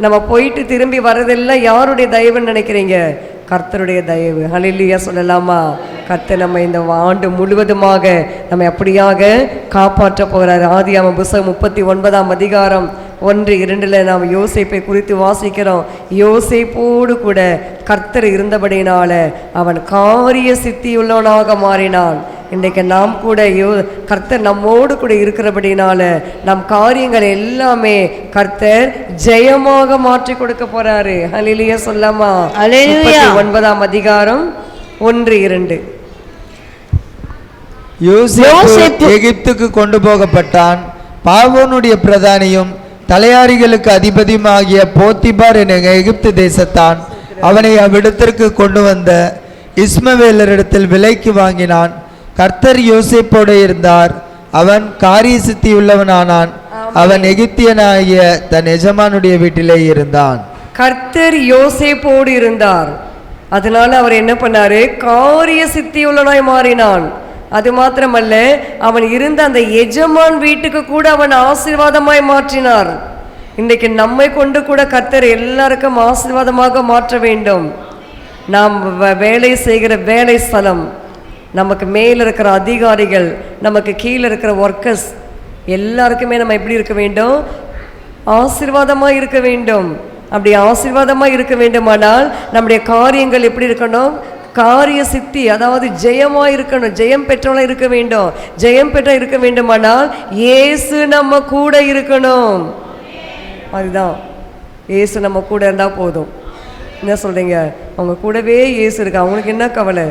நம்ம போயிட்டு திரும்பி வர்றதெல்லாம் யாருடைய தயவுன்னு நினைக்கிறீங்க? கர்த்தருடைய தயவு. ஹல்லேலூயா சொல்லலாமா? கர்த்தர் நம்ம இந்த ஆண்டு முழுவதுமாக நம்ம அப்படியாக காப்பாற்ற போகிறார். ஆதியாகமம் புத்தகம் 39ஆம் அதிகாரம் 1-2 நாம் யோசேப்பை குறித்து வாசிக்கிறோம். யோசேப்போடு கூட கர்த்தர் இருந்தபடினால அவன் காரிய சித்தியுள்ளவனாக மாறினான். இன்றைக்கு நாம் கூட கர்த்தர் நம்மோடு கூட இருக்கிறபடினால நம் காரியங்கள் எல்லாமே கர்த்தர் ஜெயமாக மாற்றி கொடுக்க போறாரு. ஹல்லேலூயா சொல்லாமா? 39ஆம் அதிகாரம் 1-2. யோசேப்பு எகிப்துக்கு கொண்டு போகப்பட்டான். பார்வோனுடைய பிரதானியும் தலையாரிகளுக்கு அதிபதியுமாகிய போத்திபார் என எகிப்து தேசத்தான் அவனை அவ்விடத்திற்கு கொண்டு வந்த இஸ்மவேலரிடத்தில் விலைக்கு வாங்கினான். கர்த்தர் யோசேப்போடு இருந்தார். அவன் காரிய சித்தி உள்ளவனானான். அவன் எகிப்தியனாகிய தன் எஜமானுடைய வீட்டிலே இருந்தான். கர்த்தர் யோசேப்போடு இருந்தார். அதனால அவர் என்ன பண்ணாரு? காரிய சித்தி உள்ளவனாய் மாறினான். அது மாத்திரமல்ல, அவன் இருந்த அந்த எஜமான் வீட்டுக்கு கூட அவன் ஆசீர்வாதமாய் மாற்றினார். இன்றைக்கு நம்மை கொண்டு கூட கர்த்தர் எல்லாருக்கும் ஆசீர்வாதமாக மாற்ற வேண்டும். நாம் வேலை செய்கிற வேலை ஸ்தலம், நமக்கு மேலே இருக்கிற அதிகாரிகள், நமக்கு கீழே இருக்கிற ஒர்க்கர்ஸ் எல்லாருக்குமே நம்ம எப்படி இருக்க வேண்டும்? ஆசீர்வாதமாக இருக்க வேண்டும். அப்படி ஆசீர்வாதமாக இருக்க வேண்டுமானால் நம்முடைய காரியங்கள் எப்படி இருக்கணும்? காரிய சித்தி, அதாவது ஜெயமாக இருக்கணும். ஜெயம் பெற்றவளாக இருக்க வேண்டும். ஜெயம் பெற்ற இருக்க வேண்டுமானால் இயேசு நம்ம கூட இருக்கணும். அதுதான், இயேசு நம்ம கூட இருந்தால் போதும். என்ன சொல்கிறீங்க? அவங்க கூடவே இயேசு இருக்கு. அவங்களுக்கு என்ன கவலை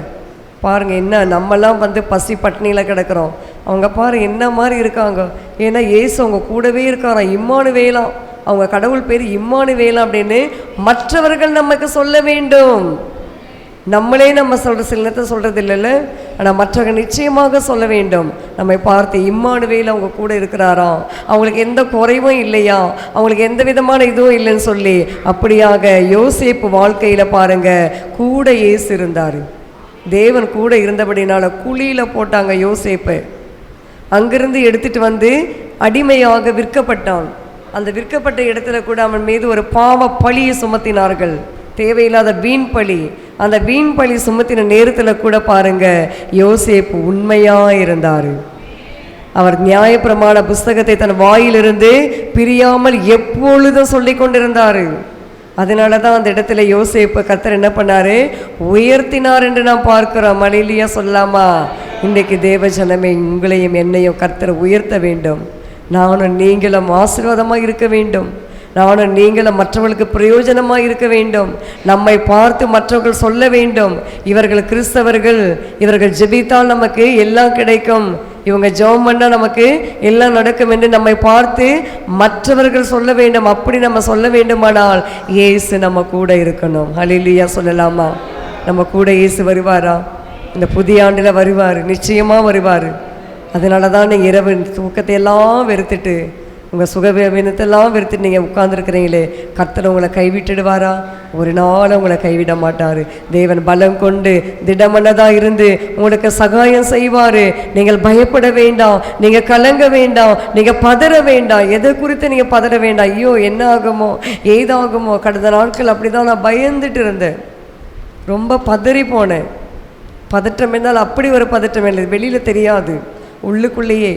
பாருங்கள். என்ன நம்மெல்லாம் பசி பட்டினியில் கிடக்கிறோம். அவங்க பாருங்கள் என்ன மாதிரி இருக்காங்க. ஏன்னா இயேசு அவங்க கூடவே இருக்காராம். இம்மானுவேலாம், அவங்க கடவுள் பேர் இம்மானுவேலாம் அப்படின்னு மற்றவர்கள் நமக்கு சொல்ல வேண்டும். நம்மளே நம்ம சொல்கிற சில நேரத்தை சொல்கிறது இல்லைல்ல, ஆனால் மற்றவர்கள் நிச்சயமாக சொல்ல வேண்டும். நம்மை பார்த்து இம்மானுவேல் அவங்க கூட இருக்கிறாராம், அவங்களுக்கு எந்த குறைவும் இல்லையா, அவங்களுக்கு எந்த விதமான இதுவும் இல்லைன்னு சொல்லி. அப்படியாக யோசேப்பு வாழ்க்கையில் பாருங்கள், கூட இயேசு இருந்தார். தேவன் கூட இருந்தபடினால குழியில் போட்டாங்க யோசேப்பை. அங்கிருந்து எடுத்துட்டு அடிமையாக விற்கப்பட்டான். அந்த விற்கப்பட்ட இடத்துல கூட அவன் மீது ஒரு பாவ பழியை சுமத்தினார்கள், தேவையில்லாத வீண் பழி. அந்த வீண் பழி சுமத்தின நேரத்தில் கூட பாருங்க, யோசேப்பு உண்மையாக இருந்தார். அவர் நியாயப்பிரமாண புஸ்தகத்தை தன் வாயிலிருந்து பிரியாமல் எப்பொழுதும் சொல்லி கொண்டிருந்தார். அதனால தான் அந்த இடத்துல யோசேப்பு கர்த்தர் என்ன பண்ணாரு? உயர்த்தினார் என்று நாம் பார்க்கிறோம். ஹல்லேலூயா சொல்லாமா? இன்றைக்கு தேவ ஜனமே, உங்களையும் என்னையும் கர்த்தர் உயர்த்த வேண்டும். நானும் நீங்களும் ஆசீர்வாதமாக இருக்க வேண்டும். நானும் நீங்களும் மற்றவர்களுக்கு பிரயோஜனமாக இருக்க வேண்டும். நம்மை பார்த்து மற்றவர்கள் சொல்ல வேண்டும், இவர்கள் கிறிஸ்தவர்கள், இவர்கள் ஜெபித்தால் நமக்கு எல்லாம் கிடைக்கும், இவங்க ஜெபம் பண்ணால் நமக்கு எல்லாம் நடக்கும் என்று நம்மை பார்த்து மற்றவர்கள் சொல்ல வேண்டும். அப்படி நம்ம சொல்ல வேண்டுமானால் இயேசு நம்ம கூட இருக்கணும். ஹல்லேலூயா சொல்லலாமா? நம்ம கூட இயேசு வருவாரா? இந்த புதிய ஆண்டில் வருவார், நிச்சயமாக வருவார். அதனால தான் நீங்கள் இரவு தூக்கத்தை எல்லாம் வெறுத்துட்டு உங்கள் சுகவீனத்தெல்லாம் வெறுத்துட்டு நீங்கள் உட்கார்ந்துருக்கிறீங்களே. கர்த்தர் உங்களை கைவிட்டுடுவாரா? ஒரு நாள் உங்களை கைவிட மாட்டார். தேவன் பலம் கொண்டு திடமனதாக இருந்து உங்களுக்கு சகாயம் செய்வார். நீங்கள் பயப்பட வேண்டாம், நீங்கள் கலங்க வேண்டாம், நீங்கள் பதற வேண்டாம். எதை குறித்து நீங்கள் பதற வேண்டாம். ஐயோ என்ன ஆகுமோ ஏதாகுமோ. கடந்த நாட்கள் அப்படி தான் நான் பயந்துட்டு இருந்தேன், ரொம்ப பதறி போனேன். பதற்றம் என்றால் அப்படி ஒரு பதற்றம் இல்லை, வெளியில் தெரியாது, உள்ளுக்குள்ளேயே.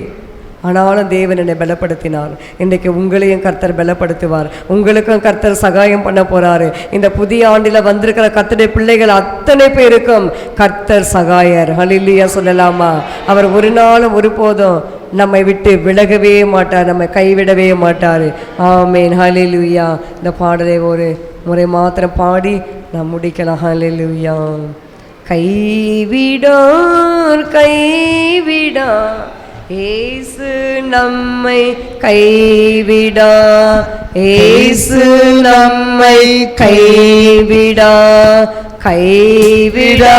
ஆனாலும் தேவன் என்னை பலப்படுத்தினார். இன்றைக்கு உங்களையும் கர்த்தர் பலப்படுத்துவார். உங்களுக்கும் கர்த்தர் சகாயம் பண்ண போகிறாரு. இந்த புதிய ஆண்டில் வந்திருக்கிற கர்த்தருடைய பிள்ளைகள் அத்தனை பேருக்கும் கர்த்தர் சகாயர். ஹல்லேலூயா சொல்லலாமா? அவர் ஒரு நாளும் ஒருபோதும் நம்மை விட்டு விலகவே மாட்டார், நம்மை கைவிடவே மாட்டார். ஆமேன், ஹல்லேலூயா. இந்த பாடலை ஒரு முறை மாத்திரம் பாடி நான் முடிக்கலாம். ஹல்லேலூயா. கைவிடார் கைவிடார் இயேசு நம்மை கைவிடா, இயேசு நம்மை கைவிடா, கைவிடா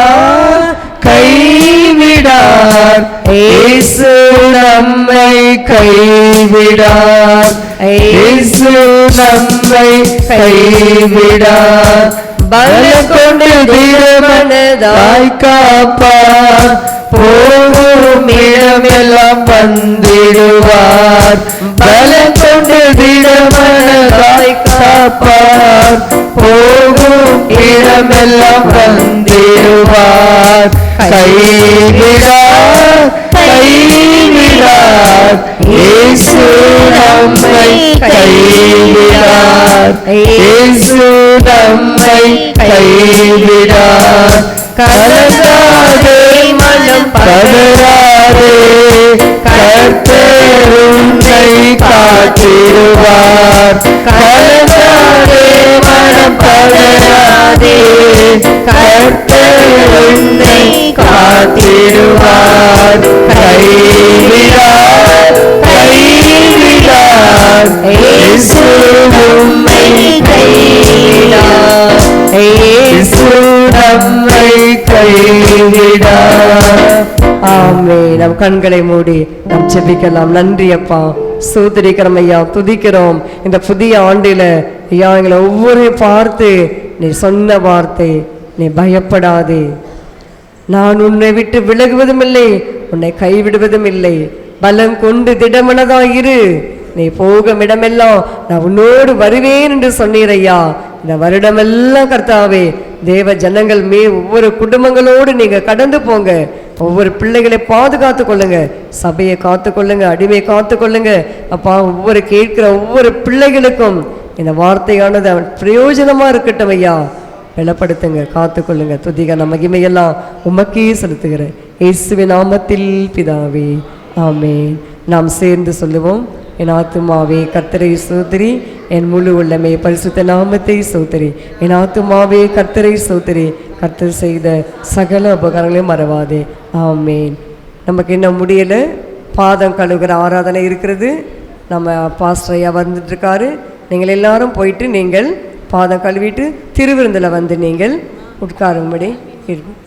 கைவிடார் இயேசு நம்மை கைவிடார், இயேசு நம்மை கைவிடார். பலம் கொண்டு திடமனதாய் காப்பார், போகும் இடமெல்லாம் வந்திடுவார். பலம் கொண்டு திடமனதாய் காப்பார், போகும் இடமெல்லாம் வந்திடுவார். கைவிடார் கைவிடார் இயேசு நம்மை கைவிடார், இயேசு நம்மை கைவிடார். கலங்காதே மனம் பதறாதே, கர்த்தர் உன்னை காத்திடுவார். கலங்காதே மனம் பதறாதே, கர்த்தர் உன்னை காத்திடுவார். கைவிடார் கைவிடார் இயேசு உம்மை கைவிடார், இயேசு நம்மை கைவிடார். ஆமென். நம் கண்களை மூடி நாம் ஜெபிக்கலாம். நன்றி அப்பா, ஸ்தோத்திரிக்கிறோம் ஐயா, துதிக்கிறோம். இந்த புதிய ஆண்டில ஐயா எங்களை ஒவ்வொரு பார்த்து நீ சொன்ன வார்த்தை, நீ பயப்படாதே, நான் உன்னை விட்டு விலகுவதும் இல்லை, உன்னை கைவிடுவதும் இல்லை. பலம் கொண்டு திடமனதாயிரு, நீ போகும் இடமெல்லாம் நான் உன்னோடு வருவேன் என்று சொன்னீரையா. இந்த வருடமெல்லாம் கர்த்தாவே தேவ ஜனங்கள் ஒவ்வொரு குடும்பங்களோடு நீங்க கடந்து போங்க. ஒவ்வொரு பிள்ளைகளை பாதுகாத்து கொள்ளுங்க, சபையை காத்து கொள்ளுங்க, அடிமையை காத்து கொள்ளுங்க அப்பா. ஒவ்வொரு கேட்கிற ஒவ்வொரு பிள்ளைகளுக்கும் இந்த வார்த்தையானது பிரயோஜனமா இருக்கட்டும் ஐயா. பலப்படுத்துங்க, காத்து கொள்ளுங்க. துதிக மகிமையெல்லாம் உமக்கே செலுத்துகிறேன் இயேசுவின் நாமத்தில் பிதாவே, ஆமென். நாம் சேர்ந்து சொல்லுவோம். என் ஆத்துமாவே கர்த்தரை ஸ்தோத்திரி, என் முழு உள்ளமே பரிசுத்த நாமத்தை ஸ்தோத்திரி. என் ஆத்துமாவே கர்த்தரை ஸ்தோத்திரி, கர்த்தர் செய்த சகல உபகாரங்களையும் மறவாதே. ஆமேன். நமக்கு இன்னும் முடியலை, பாதம் கழுவுகிற ஆராதனை இருக்கிறது. நம்ம பாஸ்டர் ஐயா வந்துட்டுருக்காரு. நீங்கள் எல்லாரும் போயிட்டு நீங்கள் பாதம் கழுவிட்டு திருவிருந்தில் வந்து நீங்கள் உட்காரும்படி இருக்கும்.